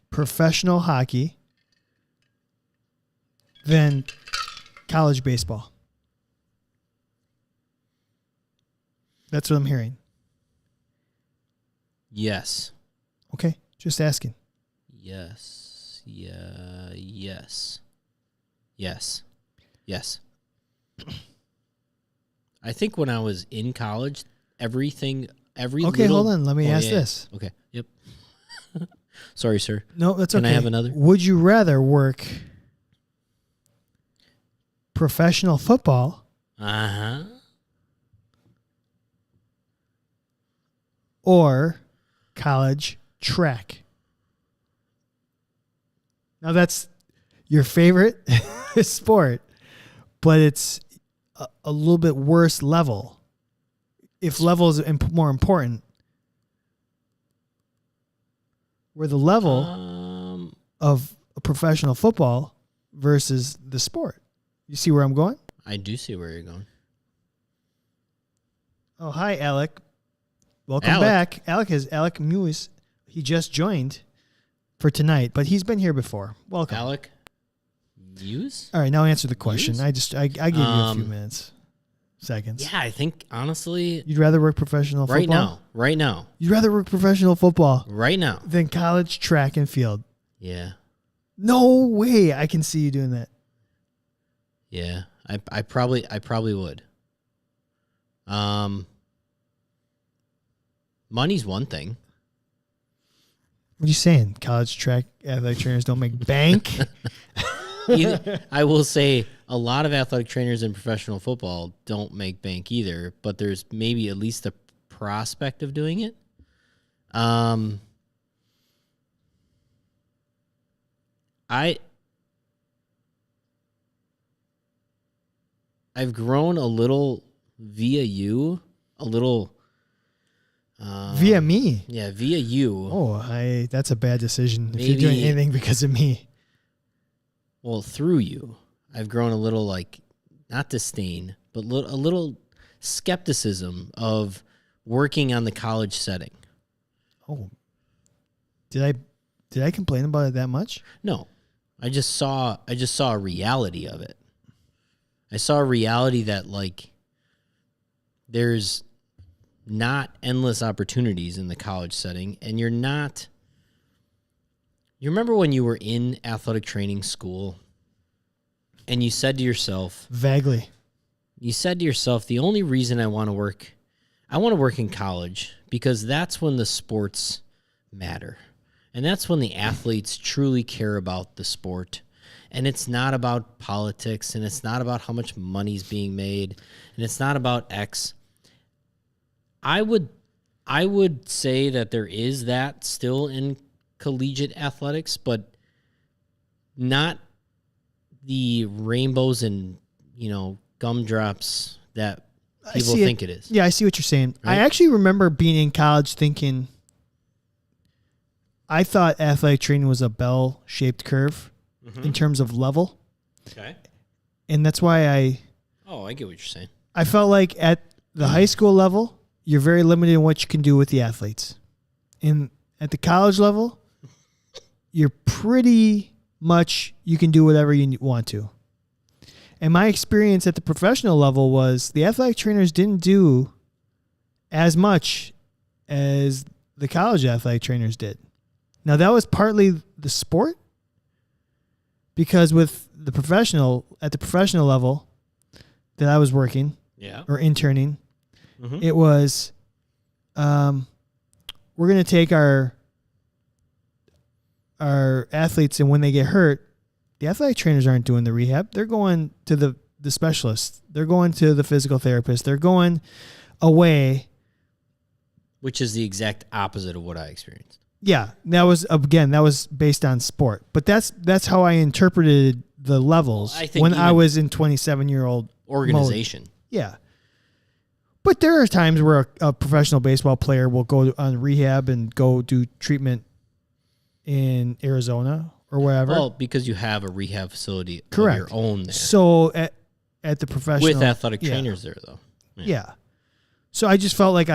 professional hockey than college baseball. That's what I'm hearing.
Yes.
Okay, just asking.
Yes. Yeah. Yes. Yes. Yes. I think when I was in college, every
Okay, hold on. Let me ask this.
Okay. Yep. Sorry, sir.
No, that's okay.
Can I have another?
Would you rather work professional football or college track? Now that's your favorite sport, but it's a little bit worse level. If level is more important, where the level of a professional football versus the sport. You see where I'm going?
I do see where you're going.
Oh, hi, Alec. Welcome back. Alec Mewis. He just joined for tonight, but he's been here before. Welcome.
Alec Mewis?
All right, now answer the question.
Mewis?
I gave you a few minutes. Seconds.
Yeah, I think, honestly...
You'd rather work professional football?
Right now.
You'd rather work professional football?
Right now.
Than college track and field?
Yeah.
No way I can see you doing that.
Yeah, I probably would. Money's one thing.
What are you saying? College track athletic trainers don't make bank?
I will say a lot of athletic trainers in professional football don't make bank either, but there's maybe at least a prospect of doing it. I've grown a little via you, a little
via me.
Yeah, via you.
Oh, that's a bad decision.
Maybe,
if you're doing anything because of me.
Well, through you, I've grown a little, like, not disdain, but a little skepticism of working on the college setting.
Oh, did I complain about it that much?
No, I just saw a reality of it. I saw a reality that, like, there's not endless opportunities in the college setting, and you remember when you were in athletic training school and you said to yourself,
vaguely,
the only reason I want to work in college because that's when the sports matter. And that's when the athletes truly care about the sport. And it's not about politics, and it's not about how much money's being made, and it's not about X. I would say that there is that still in collegiate athletics, but not the rainbows and, gumdrops that people think it is.
Yeah, I see what you're saying.
Right?
I actually remember being in college thinking I thought athletic training was a bell-shaped curve in terms of level.
Okay.
And that's why I
get what you're saying.
I felt like at the high school level, you're very limited in what you can do with the athletes. At the college level, you're pretty much, you can do whatever you want to. And my experience at the professional level was the athletic trainers didn't do as much as the college athletic trainers did. Now, that was partly the sport, because with at the professional level that I was working or interning, it was, we're going to take our athletes, and when they get hurt, the athletic trainers aren't doing the rehab. They're going to the specialists. They're going to the physical therapist. They're going away.
Which is the exact opposite of what I experienced.
Yeah, that was based on sport. But that's how I interpreted the levels when I was in 27-year-old
organization.
Mode. Yeah. But there are times where a professional baseball player will go on rehab and go do treatment in Arizona or wherever.
Well, because you have a rehab facility
Correct.
of your own there.
So at the professional...
With athletic trainers there, though.
Yeah. So I just felt like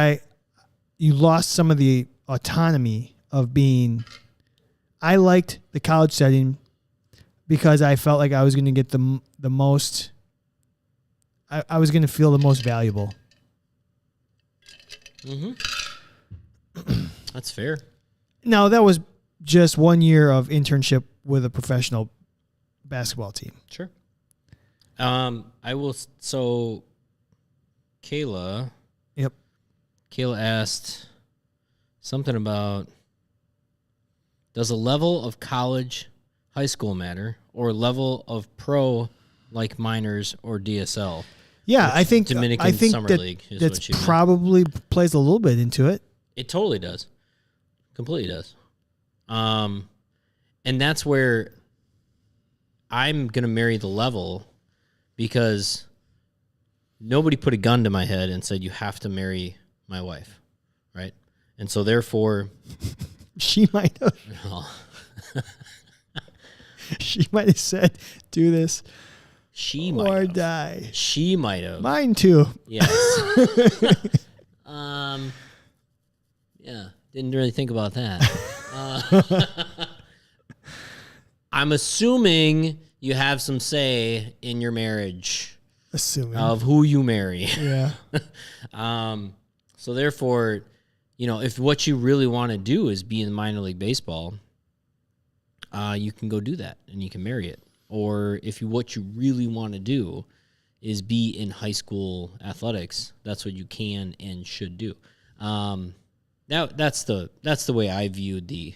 you lost some of the autonomy of being... I liked the college setting because I felt like I was going to get the most... I was going to feel the most valuable.
Mm-hmm. That's fair.
Now, that was just 1 year of internship with a professional basketball team.
Sure. I will... So, Kayla...
Yep.
Kayla asked something about, does a level of college, high school matter, or level of pro like minors or DSL?
Yeah, I think
Summer League is
that's
what she meant.
probably plays a little bit into it.
It totally does. Completely does. And that's where I'm going to marry the level, because nobody put a gun to my head and said, you have to marry my wife, right? And so therefore...
She might have. She might have said, do this.
She might
or
have.
Die.
She might have.
Mine too.
Yes. Yeah, didn't really think about that. I'm assuming you have some say in your marriage.
Assuming.
Of who you marry.
Yeah.
So therefore, if what you really want to do is be in minor league baseball, you can go do that and you can marry it. Or if what you really want to do is be in high school athletics, that's what you can and should do. Now that's the way I viewed the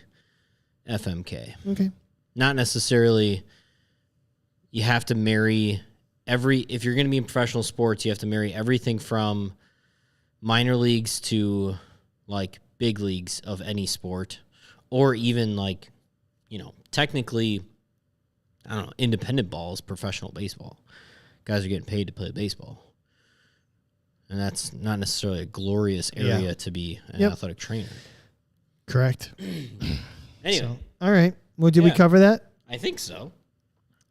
FMK.
Okay.
Not necessarily you have to marry if you're going to be in professional sports, you have to marry everything from minor leagues to like big leagues of any sport, or even technically, I don't know, independent ball is professional baseball. Guys are getting paid to play baseball. And that's not necessarily a glorious area to be an athletic trainer.
Correct.
Anyway.
All right. Well, did we cover that?
I think so.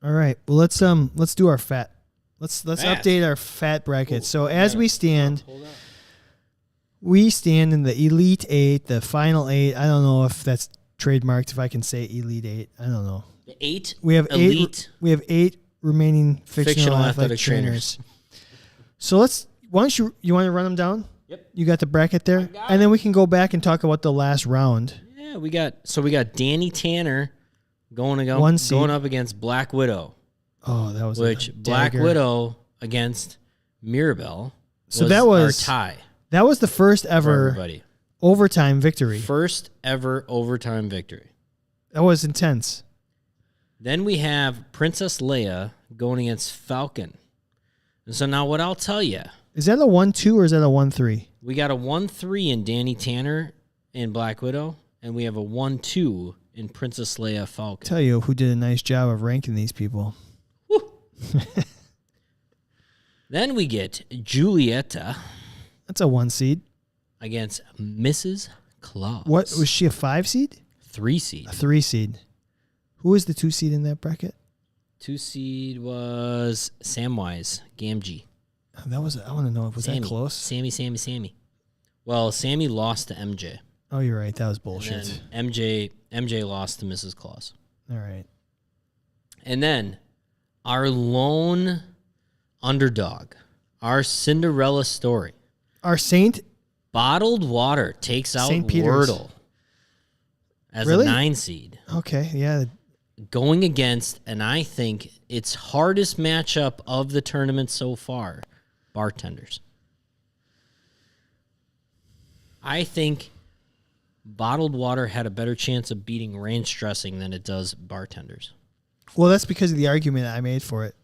All right. Well, let's do our fat. Let's update our fat bracket. So as we stand, we stand in the Elite 8, the Final 8. I don't know if that's trademarked, if I can say Elite 8. I don't know.
The 8?
We have
Elite.
We have 8 remaining fictional athletic trainers. So why don't you want to run them down?
Yep.
You got the bracket there? And then we can go back and talk about the last round.
Yeah, we got Danny Tanner going up against Black Widow.
Oh, that was
Black Widow against Mirabelle.
So that was
our tie.
That was the first ever overtime victory.
First ever overtime victory.
That was intense.
Then we have Princess Leia going against Falcon. And so now what I'll tell you.
Is that a 1-2 or is that a 1-3?
We got a 1-3 in Danny Tanner and Black Widow, and we have a 1-2 in Princess Leia Falcon.
Tell you who did a nice job of ranking these people.
Then we get Julieta.
That's a 1 seed.
Against Mrs. Claus.
What, was she a 5 seed?
3 seed.
A 3 seed. Who was the 2 seed in that bracket?
2 seed was Samwise Gamgee.
I want to know, was Sammy. That close?
Sammy. Well, Sammy lost to MJ.
Oh, you're right. That was
And
bullshit.
then MJ lost to Mrs. Claus.
All right.
And then our lone underdog, our Cinderella story.
Our Saint.
Bottled Water takes out
St. Peter's.
Wordle as
Really?
a 9 seed.
Okay. Yeah.
Going against, and I think its hardest matchup of the tournament so far, Bartenders. I think Bottled Water had a better chance of beating Ranch Dressing than it does Bartenders.
Well, that's because of the argument I made for it.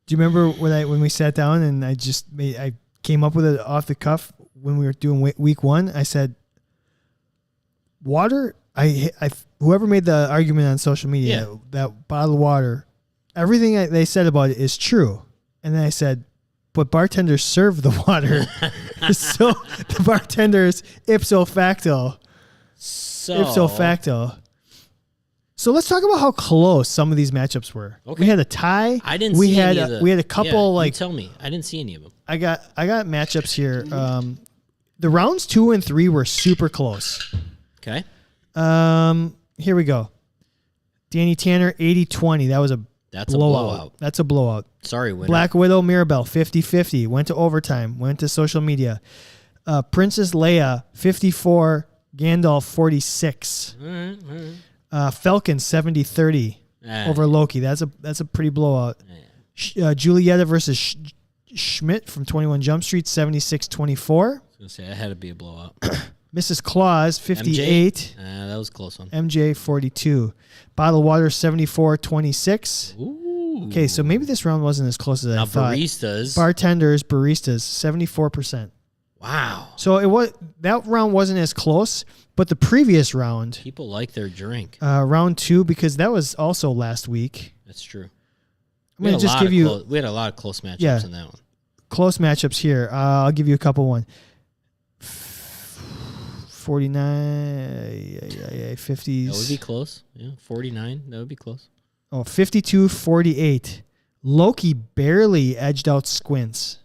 Do you remember when we sat down and I came up with it off the cuff when we were doing week 1? I said, water. Whoever made the argument on social media, that bottled water, everything they said about it is true. And then I said, but bartenders serve the water. So the bartenders ipso facto. So let's talk about how close some of these matchups were. Okay. We had a tie.
I didn't see any of the,
we had a couple
you tell me. I didn't see any of them.
I got matchups here. The rounds 2 and 3 were super close.
Okay.
Here we go. Danny Tanner 80-20. That's a blowout. That's a blowout.
Sorry, winner.
Black Widow Mirabelle 50-50. Went to overtime. Went to social media. Princess Leia 54. Gandalf 46.
All right.
Falcon 70-30 over Loki. That's a pretty blowout. Julieta versus Schmidt from 21 Jump Street 76-24.
I was gonna say that had to be a blowout.
Mrs. Claus 58.
That was a close one.
MJ 42. Bottled Water 74-26.
Ooh.
Okay, so maybe this round wasn't as close as I thought.
Baristas.
Baristas 74%.
Wow.
So that round wasn't as close, but the previous round,
people like their drink.
Round 2, because that was also last week.
That's true.
I'm going to just give you.
We had a lot of close matchups in that one.
Close matchups here. I'll give you a couple. 49, 50s.
That would be close. Yeah, 49. That would be close.
Oh, 52-48. Loki barely edged out Squints.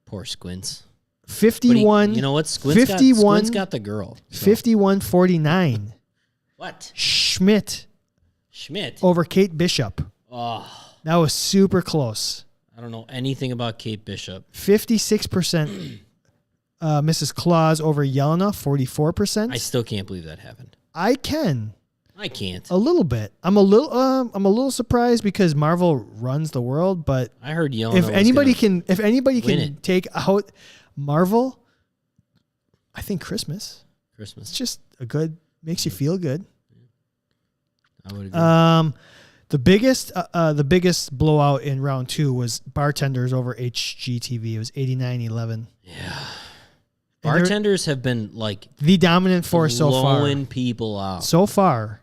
Poor Squints.
51.
You know what? Squints got the girl. So.
51-49.
What?
Schmidt over Kate Bishop.
Oh.
That was super close.
I don't know anything about Kate Bishop.
56%. Mrs. Claus over Yelena, 44%.
I still can't believe that happened.
I can.
I can't.
A little bit. I'm a little surprised because Marvel runs the world, but
I heard Yelena.
If anybody can take out Marvel, I think Christmas. It's just makes you feel good.
I would agree.
The biggest blowout in round 2 was Bartenders over HGTV. It was 89-11.
Yeah. Bartenders have been like
the dominant force so far.
Blowing people out.
So far.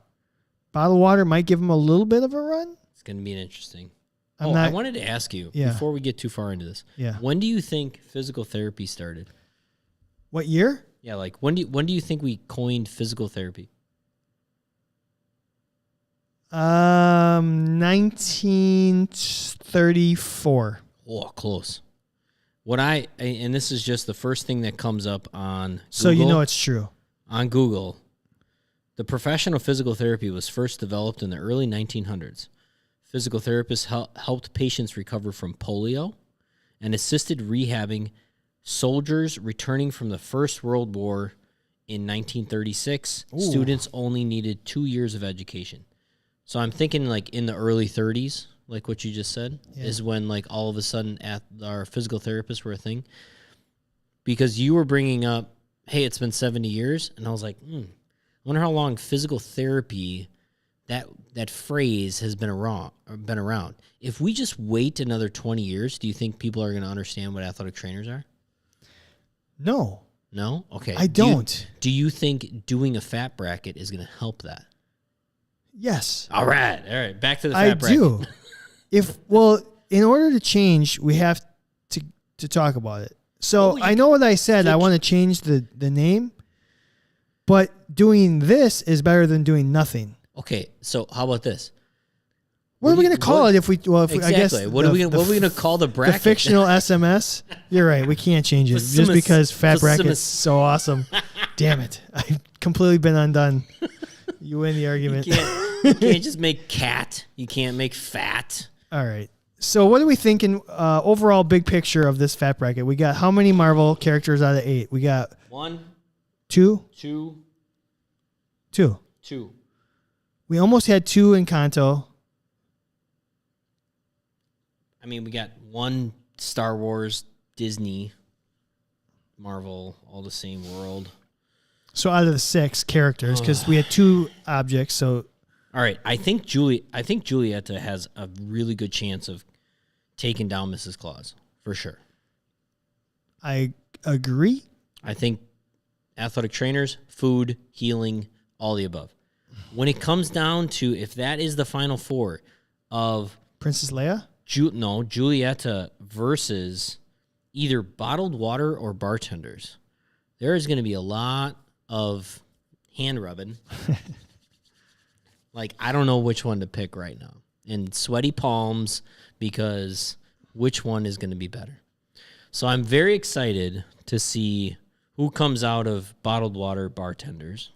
Bottled Water might give them a little bit of a run.
It's going to be interesting.
I
wanted to ask you before we get too far into this.
Yeah.
When do you think physical therapy started?
What year?
Yeah, like when do you think we coined physical therapy?
1934.
Oh, close. And this is just the first thing that comes up on Google.
So you know it's true.
On Google, the profession of physical therapy was first developed in the early 1900s. Physical therapists helped patients recover from polio and assisted rehabbing soldiers returning from the First World War in 1936. Ooh. Students only needed 2 years of education. So I'm thinking like in the early 30s, like what you just said, is when like all of a sudden our physical therapists were a thing. Because you were bringing up, hey, it's been 70 years. And I was like, I wonder how long physical therapy, that phrase has been around. If we just wait another 20 years, do you think people are going to understand what athletic trainers are?
No.
No? Okay.
I don't.
Do you think doing a fat bracket is going to help that?
Yes.
All right. Back to the fat bracket.
I do. In order to change, we have to talk about it. So I know what I said. I want to change the name, but doing this is better than doing nothing.
Okay. So how about this?
What are we going to call it if we? Well, if
exactly.
I guess
What are we going to call the bracket?
The fictional SMS. You're right. We can't change it just because Fat Bracket's so awesome. Damn it! I've completely been undone. You win the argument.
You can't just make cat. You can't make fat.
All right. So what are we thinking? Overall, big picture of this Fat Bracket. We got how many Marvel characters out of 8? We got
1,
2,
2,
2.
2.
We almost had 2 in Kanto.
I mean, we got 1 Star Wars, Disney, Marvel, all the same world.
So out of the 6 characters, because we had 2 objects. So,
all right, I think Julieta has a really good chance of taking down Mrs. Claus for sure.
I agree.
I think athletic trainers, food, healing, all the above. When it comes down to if that is the final 4 of
Princess Leia,
Julieta versus either bottled water or bartenders, there is going to be a lot of hand rubbing. Like, I don't know which one to pick right now. And sweaty palms, because which one is going to be better? So I'm very excited to see who comes out of bottled water bartenders.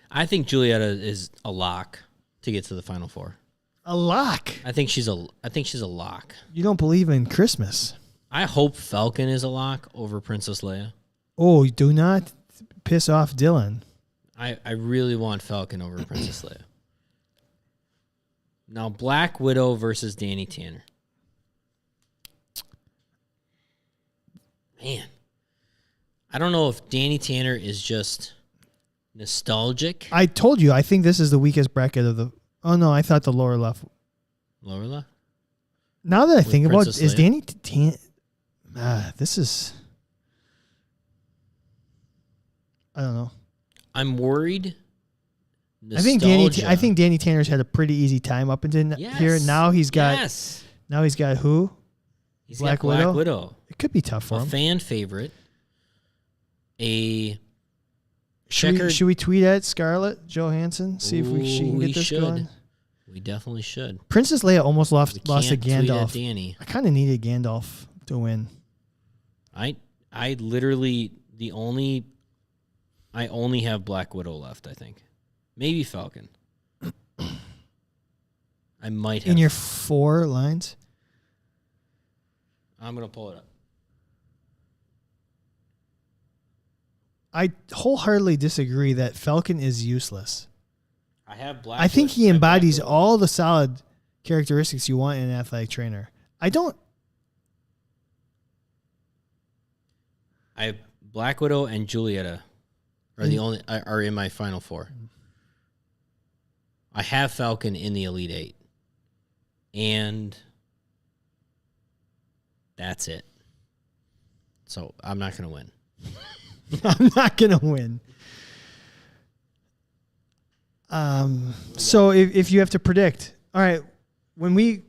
I think Julieta is a lock to get to the final 4.
a lock.
I think she's a lock.
You don't believe in Christmas.
I hope Falcon is a lock over Princess Leia.
Oh, do not piss off Dylan.
I really want Falcon over Princess Leia. Now, Black Widow versus Danny Tanner. Man, I don't know if Danny Tanner is just nostalgic.
I told you, I think this is the weakest bracket of the... Oh, no, I thought the lower left.
Lower left?
Now that I think about it,
Princess
is
Leia?
Danny Tanner... this is... I don't know.
I'm worried.
I think Danny Tanner's had a pretty easy time up until here. Now he's got...
Yes.
Now he's got who?
He's got Black Widow.
It could be tough for him.
A fan favorite.
Should we tweet at Scarlett Johansson? See if she can get this going?
We definitely should.
Princess Leia almost lost to
Tweet
Gandalf.
at Danny.
I kind of needed Gandalf to win.
I literally I only have Black Widow left, I think. Maybe Falcon. I might have.
In your 4 lines?
I'm going to pull it up.
I wholeheartedly disagree that Falcon is useless.
I
think he embodies all the solid characteristics you want in an athletic trainer. I
have Black Widow and Julieta are in my final 4. I have Falcon in the Elite 8. And that's it. So I'm not going to win.
I'm not going to win. So if you have to predict, all right, when we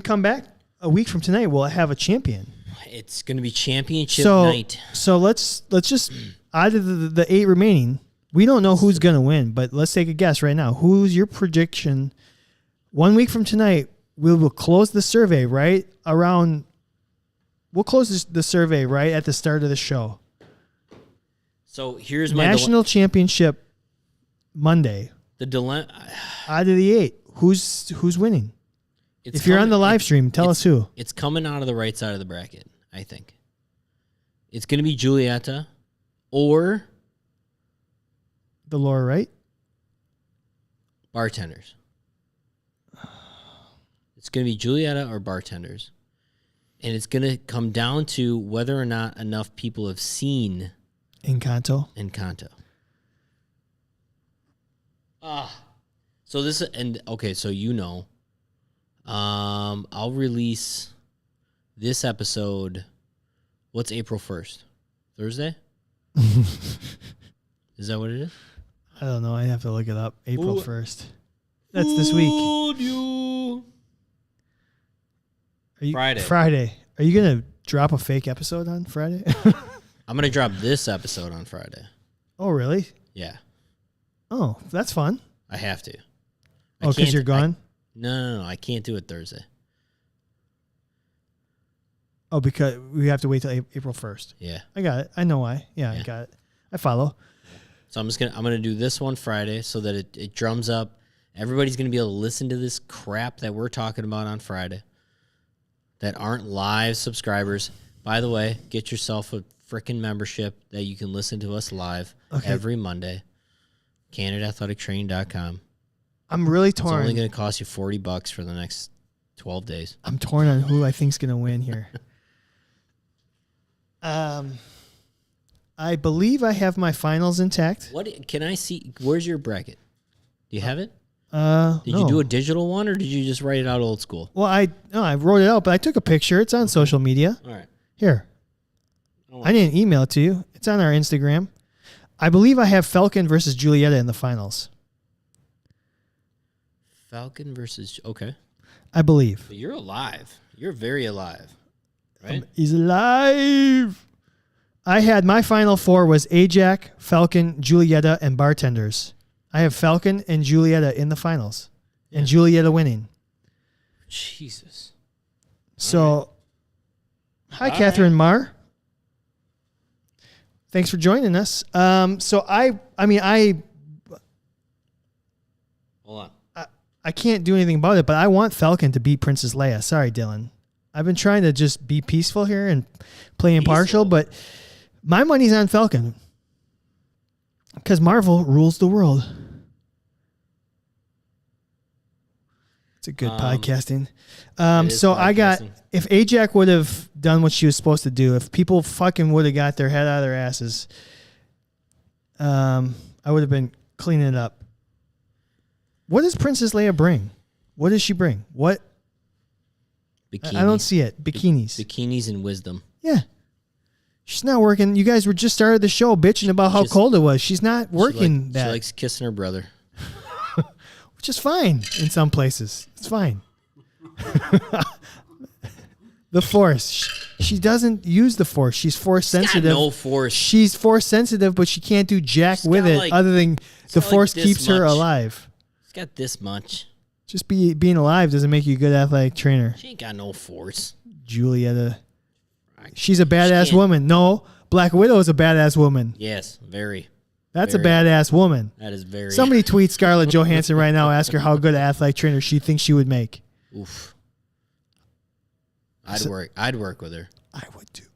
come back a week from tonight, we'll have a champion.
It's going to be championship night.
So let's just, out of the 8 remaining, we don't know who's going to win, but let's take a guess right now. Who's your prediction? 1 week from tonight, we will close the survey right around, we'll close the survey right at the start of the show.
So here's my
National Championship Monday.
The dilemma.
Out of the 8, who's winning? If you're on the live stream, tell us who.
It's coming out of the right side of the bracket, I think. It's going to be Julieta or
the lower right?
Bartenders. It's going to be Julieta or Bartenders. And it's going to come down to whether or not enough people have seen
Encanto.
So this so I'll release this episode. What's April 1st? Thursday? Is that what it is?
I don't know. I have to look it up. April 1st. That's this week. Friday. Are you going to drop a fake episode on Friday?
I'm going to drop this episode on Friday.
Oh, really?
Yeah.
Oh, that's fun.
I have to.
Because you're gone?
No, I can't do it Thursday.
Oh, because we have to wait till April 1st.
Yeah.
I got it. I know why. Yeah, I got it. I follow.
So I'm gonna do this one Friday so that it drums up. Everybody's gonna be able to listen to this crap that we're talking about on Friday that aren't live subscribers. By the way, get yourself a freaking membership that you can listen to us live every Monday. CandidAthleticTraining.com.
I'm really torn.
It's only going to cost you $40 for the next 12 days.
I'm torn on who I think's going to win here. I believe I have my finals intact.
What can I see? Where's your bracket? Do you have it?
Did
you do a digital one, or did you just write it out old school?
Well, I wrote it out, but I took a picture. It's on social media.
All right.
Here. I didn't email it to you. It's on our Instagram. I believe I have Falcon versus Julietta in the finals.
Falcon versus... Okay.
I believe.
But you're alive. You're very alive. Right?
He's alive. I had my final four was Ajax, Falcon, Julietta, and Bartenders. I have Falcon and Julietta in the finals. Yeah. And Julietta winning.
Jesus.
So, hi, Catherine Marr. Thanks for joining us. So I
hold on.
I can't do anything about it, but I want Falcon to beat Princess Leia. Sorry, Dylan. I've been trying to just be peaceful here and play impartial, but my money's on Falcon because Marvel rules the world. It's a good podcasting. So I got, if Ajax would have done what she was supposed to do, if people fucking would have got their head out of their asses, I would have been cleaning it up. What does Princess Leia bring? What does she bring? What?
Bikinis.
I don't see it. Bikinis.
Bikinis and wisdom.
Yeah. She's not working. You guys were just started the show bitching about how cold it was. She's not working that.
She likes kissing her brother.
Which is fine in some places. It's fine. The Force. She doesn't use the Force. She's Force sensitive.
No Force.
She's Force sensitive, but she can't do jack with it other than the Force keeps her alive.
She's got this much.
Just being alive doesn't make you a good athletic trainer.
She ain't got no Force.
Julietta. She's a badass woman. No, Black Widow is a badass woman.
Yes, very.
That's a badass woman.
That is very.
Somebody tweet Scarlett Johansson right now. Ask her how good an athletic trainer she thinks she would make.
Oof. I'd work with her.
I would too.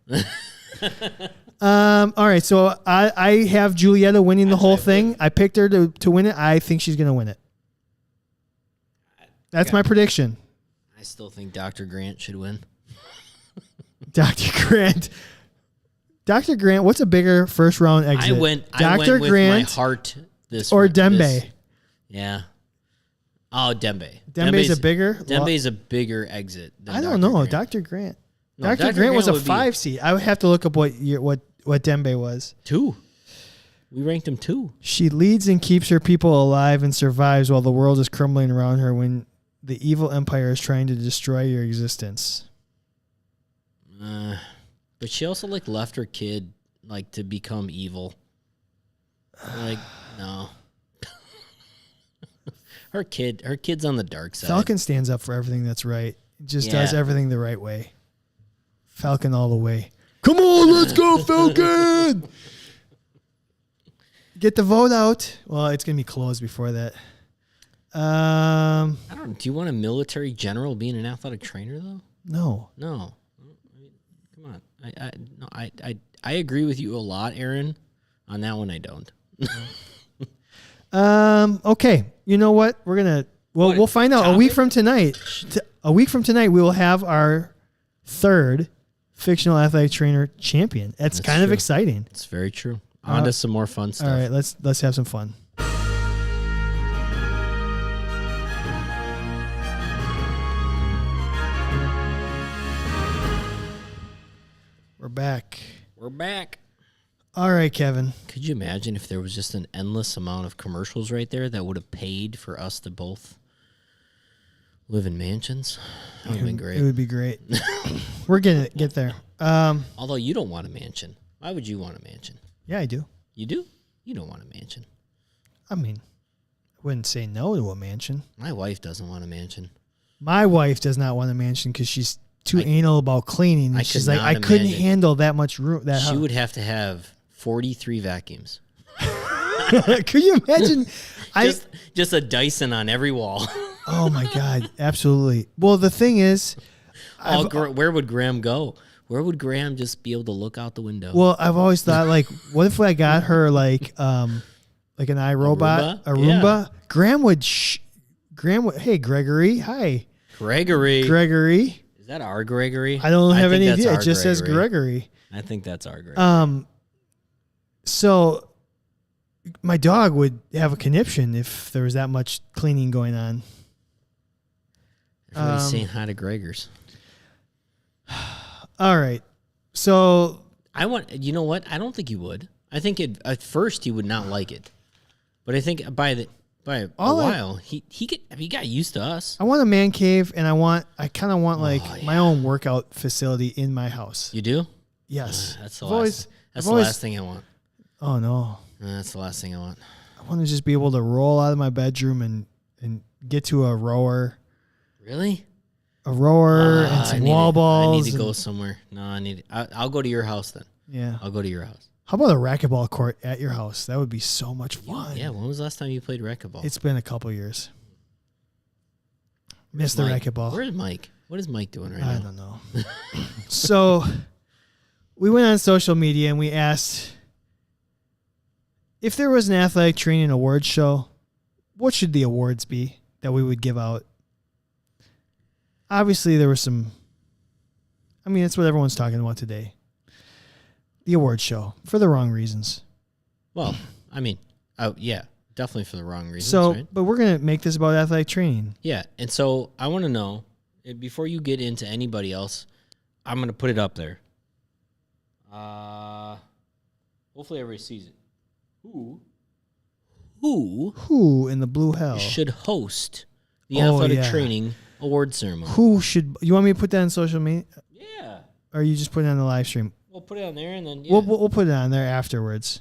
All right, so I have Julietta winning the whole thing. I picked her to win it. I think she's going to win it. That's my prediction.
I still think Dr. Grant should win.
Dr. Grant. Dr. Grant, what's a bigger first round exit?
I went with my heart this
or Dembe.
Yeah. Oh, Dembe.
Dembe's a bigger?
Dembe's a bigger exit than
I don't
Dr.
know.
Grant.
Dr. Grant.
No,
Dr. Grant was a 5 seed. I would have to look up what Dembe was.
2. We ranked him 2.
She leads and keeps her people alive and survives while the world is crumbling around her when the evil empire is trying to destroy your existence.
But she also left her kid to become evil. No. Her kid's on the dark side.
Falcon stands up for everything that's right. Just does everything the right way. Falcon all the way. Come on, let's go, Falcon! Get the vote out. Well, it's going to be closed before that.
I don't know. Do you want a military general being an athletic trainer, though?
No.
No. Come on. I agree with you a lot, Aaron. On that one, I don't.
Okay. You know what? We're going to... Well, we'll find out. A week from tonight, we will have our third fictional athletic trainer champion. That's kind of exciting.
It's very true. On to some more fun stuff.
All right, let's have some fun. We're back. All right, Kevin.
Could you imagine if there was just an endless amount of commercials right there that would have paid for us to both live in mansions? That would have been great.
It would be great. We're going to get there.
Although you don't want a mansion. Why would you want a mansion?
Yeah, I do.
You do? You don't want a mansion.
I mean, wouldn't say no to a mansion.
My wife doesn't want a mansion.
My wife does not want a mansion because she's too anal about cleaning. She's like, I couldn't handle that much room.
She would have to have 43 vacuums.
Could you imagine?
Just a Dyson on every wall.
Oh my God, absolutely. Well, the thing is,
where would Graham go? Where would Graham just be able to look out the window?
Well, I've always thought, like, what if I got her like an iRobot, a Roomba?
Yeah.
Graham would, hey, Gregory, hi. Gregory.
Is that our Gregory?
I don't have any idea. It just says Gregory.
I think that's our Gregory.
So my dog would have a conniption if there was that much cleaning going on.
Everybody's saying hi to Gregors.
All right. So
you know what? I don't think he would. I think at first he would not like it. But I think by a while he got used to us.
I want a man cave, and I kind of want my own workout facility in my house.
You do?
Yes.
That's the last thing I want.
Oh no.
That's the last thing I want.
I want to just be able to roll out of my bedroom and get to a rower.
Really?
A rower and some wall balls.
I need to go somewhere. No, I'll go to your house then.
Yeah.
I'll go to your house.
How about a racquetball court at your house? That would be so much fun.
Yeah. When was the last time you played racquetball?
It's been a couple years. Miss the racquetball.
Where's Mike? What is Mike doing right now?
I don't know. So we went on social media and we asked if there was an athletic training awards show, what should the awards be that we would give out? Obviously, there was some. I mean, that's what everyone's talking about today. The awards show for the wrong reasons.
Well, I mean, yeah, definitely for the wrong reasons.
So,
right?
But we're gonna make this about athletic training.
Yeah, and so I want to know before you get into anybody else, I'm gonna put it up there. Hopefully everybody sees it. Who
in the blue hell
should host the athletic training award ceremony?
Who should? You want me to put that on social media?
Yeah.
Or you just put it on the live stream?
We'll put it on there and then
we'll put it on there afterwards.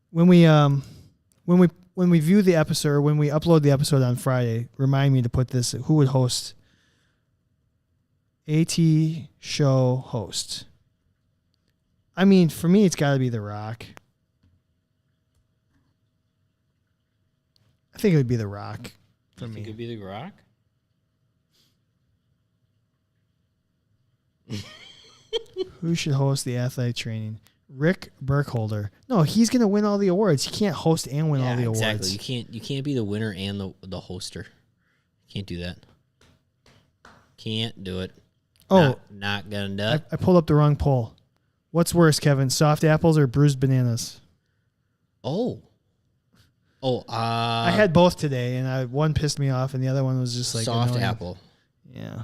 When we view the episode, or when we upload the episode on Friday, remind me to put this. Who would host? AT show host. I mean, for me, it's got to be The Rock. I think it would be The Rock for me.
It could be The Rock.
Who should host the athletic training? Rick Burkholder. No, he's gonna win all the awards. He can't host and win all the awards.
Exactly. You can't be the winner and the hoster. You can't do that. Can't do it.
Oh,
not gonna do it.
I pulled up the wrong poll. What's worse, Kevin? Soft apples or bruised bananas?
I
had both today, and one pissed me off, and the other one was just like
soft
annoying.
apple.
Yeah,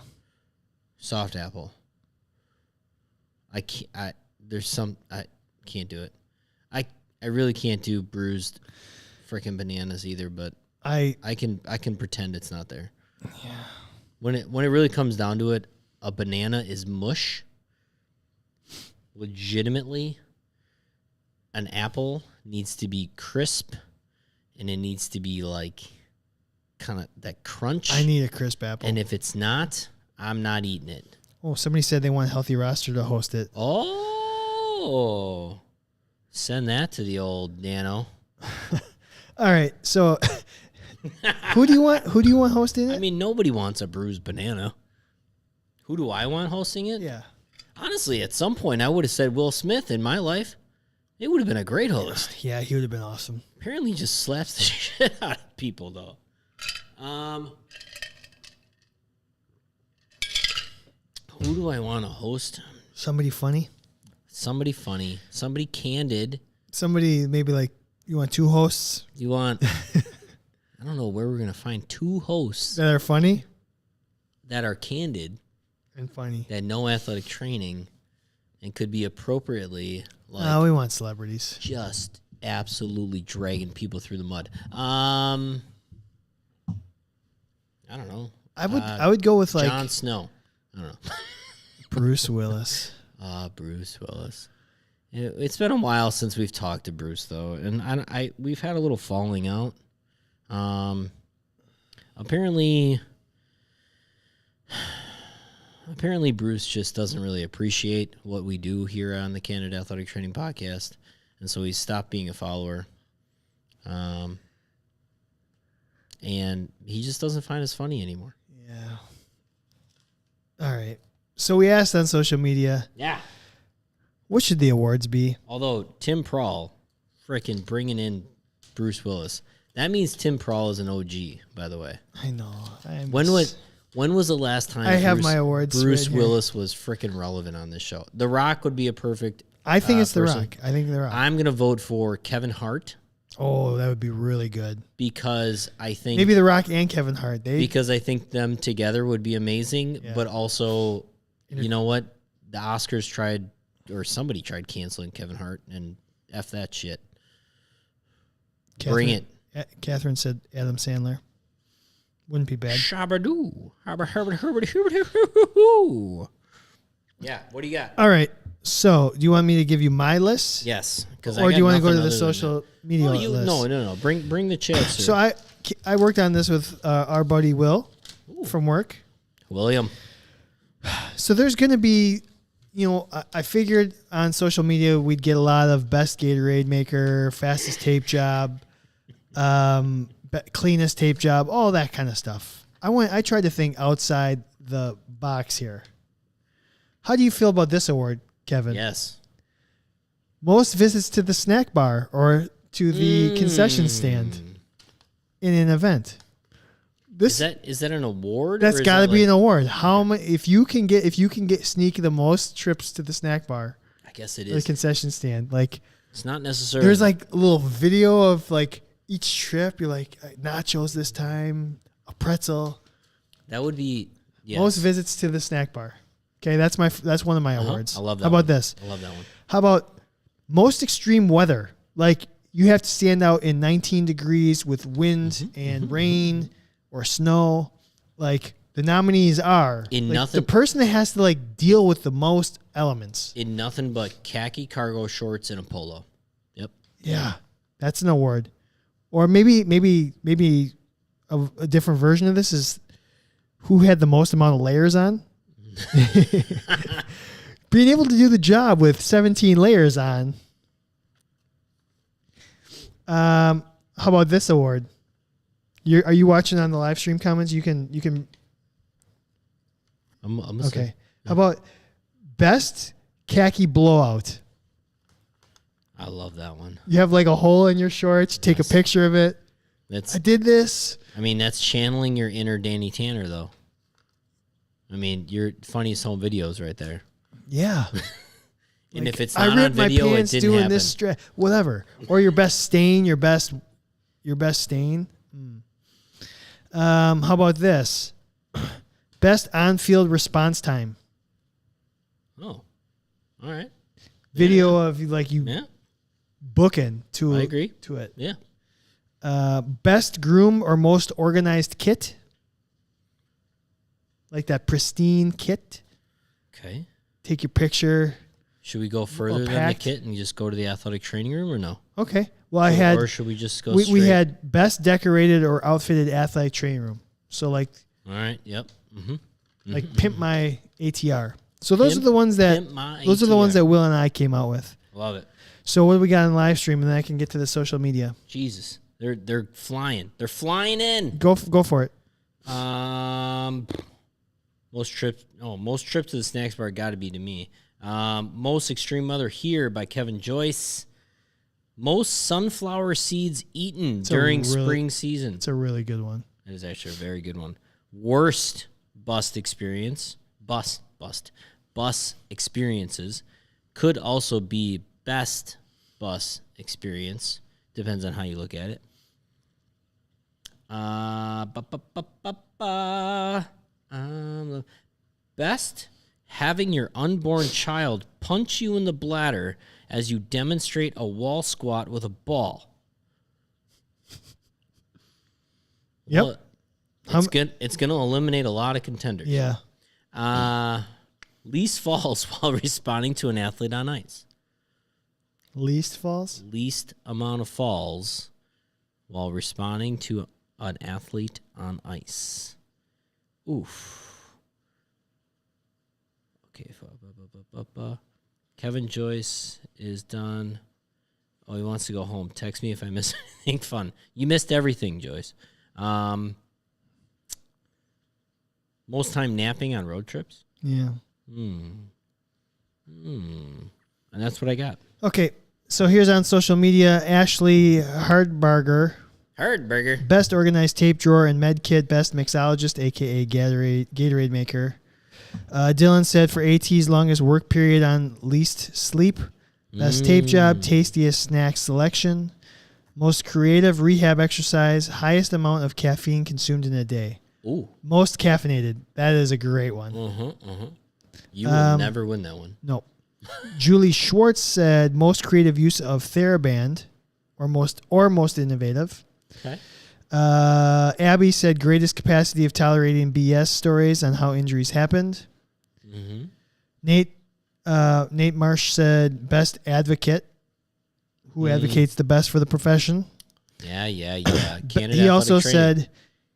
soft apple. I can't. I can't do it. I really can't do bruised freaking bananas either. But I can pretend it's not there.
Yeah.
When it really comes down to it, a banana is mush. Legitimately, an apple needs to be crisp, and it needs to be like kind of that crunch.
I need a crisp apple.
And if it's not, I'm not eating it.
Oh, somebody said they want Healthy Roster to host it.
Oh, send that to the old Nano.
All right, so who do you want hosting it?
I mean, nobody wants a bruised banana. Who do I want hosting it?
Yeah.
Honestly, at some point, I would have said Will Smith in my life. It would have been a great host.
Yeah, he would have been awesome.
Apparently, he just slaps the shit out of people, though. Who do I want to host?
Somebody funny?
Somebody funny. Somebody candid.
Somebody maybe like, you want two hosts?
You want... I don't know where we're going to find two hosts.
That are funny?
That are candid.
And funny.
That know athletic training and could be appropriately like...
No, we want celebrities.
Just absolutely dragging people through the mud. I don't know.
I would go with like...
Jon Snow. I don't know.
Bruce Willis.
Bruce Willis. It's been a while since we've talked to Bruce, though, and we've had a little falling out Apparently Bruce just doesn't really appreciate what we do here on the Candid Athletic Training podcast, and so he stopped being a follower. And he just doesn't find us funny anymore.
Yeah. All right. So we asked on social media.
Yeah.
What should the awards be?
Although Tim Prawl, freaking bringing in Bruce Willis, that means Tim Prawl is an OG, by the way.
I know.
When was the last time
I have my awards
Bruce
right here.
Willis was freaking relevant on this show? The Rock would be a perfect.
I think it's
person.
The Rock. I think The Rock.
I'm gonna vote for Kevin Hart
Oh, that would be really good.
because I think
Maybe The Rock and Kevin Hart.
because I think them together would be amazing.
Yeah.
But also, you know what? The Oscars tried, or somebody tried canceling Kevin Hart, and F that shit. Bring it.
Catherine said Adam Sandler. Wouldn't be bad.
Shabadoo. Yeah, what do you got?
All right. So, do you want me to give you my list?
Yes,
Or do you want to go to the social media list?
No. Bring the chips.
So I worked on this with our buddy Will from work.
William.
So there's going to be, I figured on social media we'd get a lot of best Gatorade maker, fastest tape job, cleanest tape job, all that kind of stuff. I tried to think outside the box here. How do you feel about this award, Kevin?
Yes.
Most visits to the snack bar or to the concession stand in an event.
Is that an award?
That's got to be an award. How many? If you can sneak the most trips to the snack bar,
I guess it
the
is.
concession stand. Like
It's not necessarily.
there's like a little video of like each trip. You're like nachos this time, a pretzel.
That would be
Most visits to the snack bar. Okay, that's one of my awards.
I love that.
How about this?
I love that one.
How about most extreme weather? Like you have to stand out in 19 degrees with wind and rain or snow. Like the nominees are the person that has to like deal with the most elements.
In nothing but khaki cargo shorts and a polo. Yep.
Yeah, that's an award. Or maybe a different version of this is who had the most amount of layers on. Being able to do the job with 17 layers on. How about this award? Are you watching on the live stream comments? You can.
I'm
okay. How about best khaki blowout?
I love that one.
You have like a hole in your shorts. Take a picture of it. I did this.
I mean, that's channeling your inner Danny Tanner, though. I mean, your funniest home videos right there.
Yeah.
And
like,
if it's not on video, it didn't
doing
happen.
This whatever. Or your best stain, your best stain. How about this? Best on-field response time.
Oh, all right.
Video of like you booking to
I agree
to it.
Yeah.
Best groom or most organized kit. Like that pristine kit.
Okay.
Take your picture.
Should we go further than the kit and just go to the athletic training room or no?
Okay. Well, or
should we just go?
We had best decorated or outfitted athletic training room. So like.
All right. Yep.
Like pimp my ATR. So those are the ones that Will and I came out with.
Love it.
So what do we got on live stream, and then I can get to the social media.
Jesus, they're flying. They're flying in.
Go for it.
Most trips to the snacks bar got to be to me. Most extreme weather here by Kevin Joyce. Most sunflower seeds eaten during spring season.
It's a really good one.
That is actually a very good one. Worst bus experiences could also be best bus experience. Depends on how you look at it. Best, having your unborn child punch you in the bladder as you demonstrate a wall squat with a ball.
Yep.
Well, it's gonna eliminate a lot of contenders.
Yeah.
Least falls while responding to an athlete on ice.
Least falls?
Least amount of falls while responding to an athlete on ice? Oof. Okay. Kevin Joyce is done. Oh, he wants to go home. Text me if I miss anything fun. You missed everything, Joyce. Most time napping on road trips?
Yeah.
And that's what I got.
Okay, so here's on social media, Ashley Hardbarger. Best organized tape drawer and med kit, best mixologist, a.k.a. Gatorade maker. Dylan said for AT's longest work period on least sleep. Best tape job, tastiest snack selection. Most creative rehab exercise, highest amount of caffeine consumed in a day.
Ooh.
Most caffeinated. That is a great one.
You will never win that one.
Nope. Julie Schwartz said most creative use of TheraBand or most innovative.
Okay.
Abby said greatest capacity of tolerating BS stories on how injuries happened. Nate Marsh said best advocate, who advocates the best for the profession.
Yeah.
He also said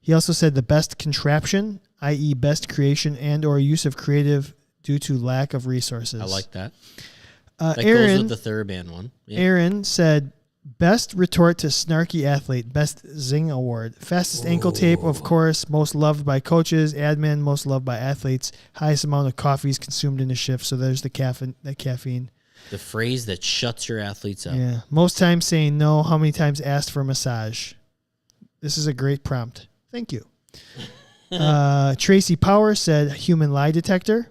the best contraption, i.e. best creation and or use of creative due to lack of resources.
I like that.
That
goes with the TheraBand one. Yeah.
Aaron said best retort to snarky athlete, best Zing Award. Fastest ankle tape, of course, most loved by coaches, admin, most loved by athletes, highest amount of coffees consumed in a shift. So there's the caffeine.
The phrase that shuts your athletes up.
Yeah. Most times saying no, how many times asked for a massage. This is a great prompt. Thank you. Tracy Power said human lie detector.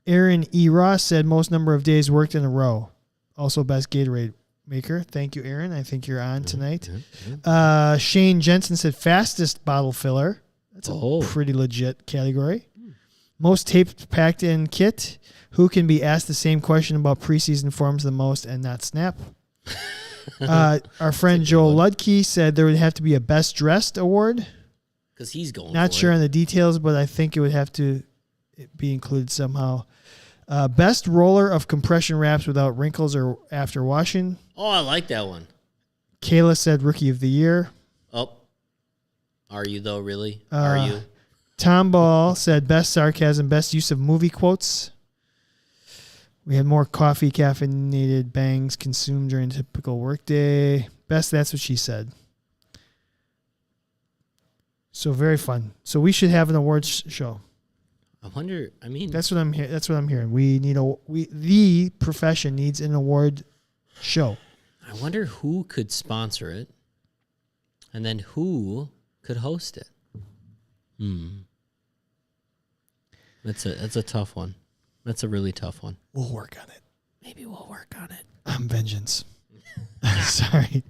Aaron E. Ross said most number of days worked in a row. Also best Gatorade maker. Thank you, Aaron. I think you're on tonight. Shane Jensen said fastest bottle filler. That's a pretty legit category. Most tape packed in kit. Who can be asked the same question about preseason forms the most and not snap? Our friend Joel Ludke said there would have to be a best dressed award.
Because he's going
Not sure on the details, but I think it would have to be included somehow. Best roller of compression wraps without wrinkles or after washing.
Oh, I like that one.
Kayla said Rookie of the Year.
Oh. Are you, though, really? Are you?
Tom Ball said best sarcasm, best use of movie quotes. We had more coffee, caffeinated bangs consumed during a typical workday. Best, that's what she said. So very fun. So we should have an awards show.
I wonder,
that's what I'm hearing. The profession needs an award show.
I wonder who could sponsor it and then who could host it. That's a tough one. That's a really tough one.
We'll work on it.
Maybe we'll work on it.
I'm vengeance. Sorry.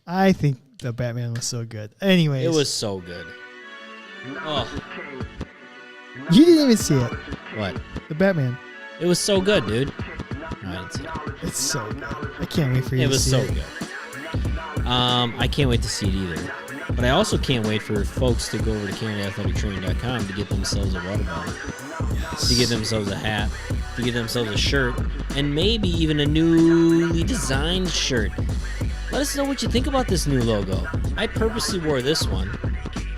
I think the Batman was so good. Anyways.
It was so good. Oh.
You didn't even see it.
What?
The Batman.
It was so good, dude. No, I didn't see it.
It's so good. I can't wait for you to see it.
It was so good. I can't wait to see it either. But I also can't wait for folks to go over to CandidAthleticTraining.com to get themselves a water bottle, to get themselves a hat, to get themselves a shirt, and maybe even a newly designed shirt. Let us know what you think about this new logo. I purposely wore this one.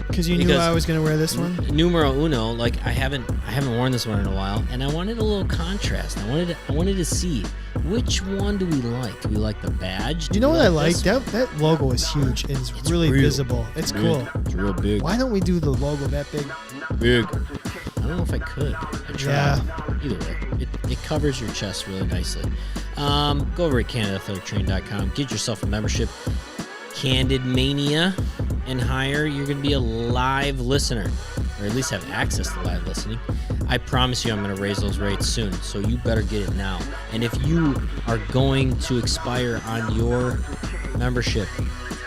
Because you knew I was going to wear this one?
Numero uno, like I haven't worn this one in a while, and I wanted a little contrast. I wanted to see which one do we like. Do we like the badge?
You know what I like? That logo is huge and it's really visible. It's cool.
It's real big.
Why don't we do the logo that big?
Big. I don't know if I could. I tried. Yeah. Either way, it covers your chest really nicely. Go over to CandidAthleticTraining.com. Get yourself a membership. Candid Mania and higher, you're going to be a live listener, or at least have access to live listening. I promise you I'm going to raise those rates soon, so you better get it now. And if you are going to expire on your membership,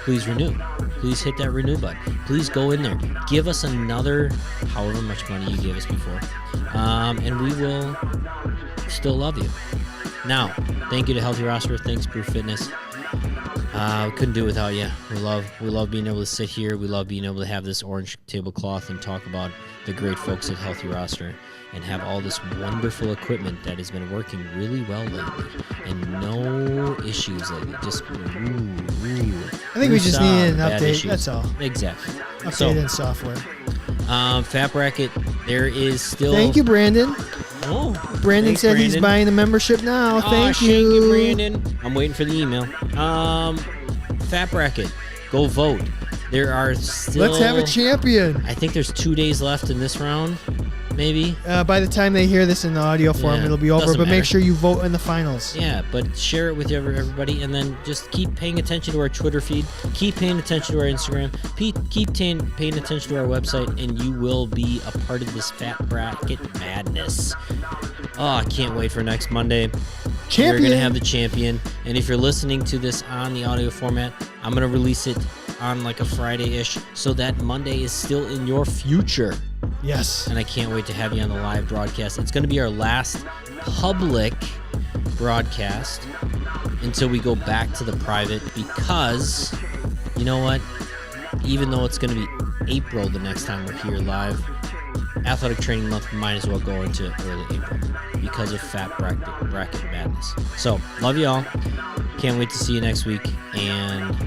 please renew. Please hit that renew button. Please go in there. Give us another however much money you gave us before, and we will still love you. Now, thank you to Healthy Roster. Thanks, Proof Fitness. We couldn't do it without you. We love being able to sit here. We love being able to have this orange tablecloth and talk about the great folks at Healthy Roster and have all this wonderful equipment that has been working really well lately and no issues lately. Just
I think we just needed an
bad
update.
issues.
That's all.
Exactly.
Update in software.
Fat Bracket, there is still...
Thank you, Brandon.
Oh,
Brandon
thanks,
said he's buying the membership now. Thank you.
Brandon. I'm waiting for the email. Fat Bracket, go vote. There are still...
Let's have a champion.
I think there's 2 days left in this round, maybe.
By the time they hear this in the audio form, it'll be over.
Doesn't
But
matter.
make sure you vote in the finals.
Yeah, but share it with everybody, and then just keep paying attention to our Twitter feed. Keep paying attention to our Instagram. Keep paying attention to our website, and you will be a part of this Fat Bracket madness. Oh, I can't wait for next Monday.
Champion.
We're going to have the champion. And if you're listening to this on the audio format, I'm going to release it on like a Friday-ish, so that Monday is still in your future.
Yes.
And I can't wait to have you on the live broadcast. It's going to be our last public broadcast until we go back to the private, because, you know what? Even though it's going to be April the next time we're here live, Athletic Training Month might as well go into early April because of Fat Bracket madness. So, love you all. Can't wait to see you next week, and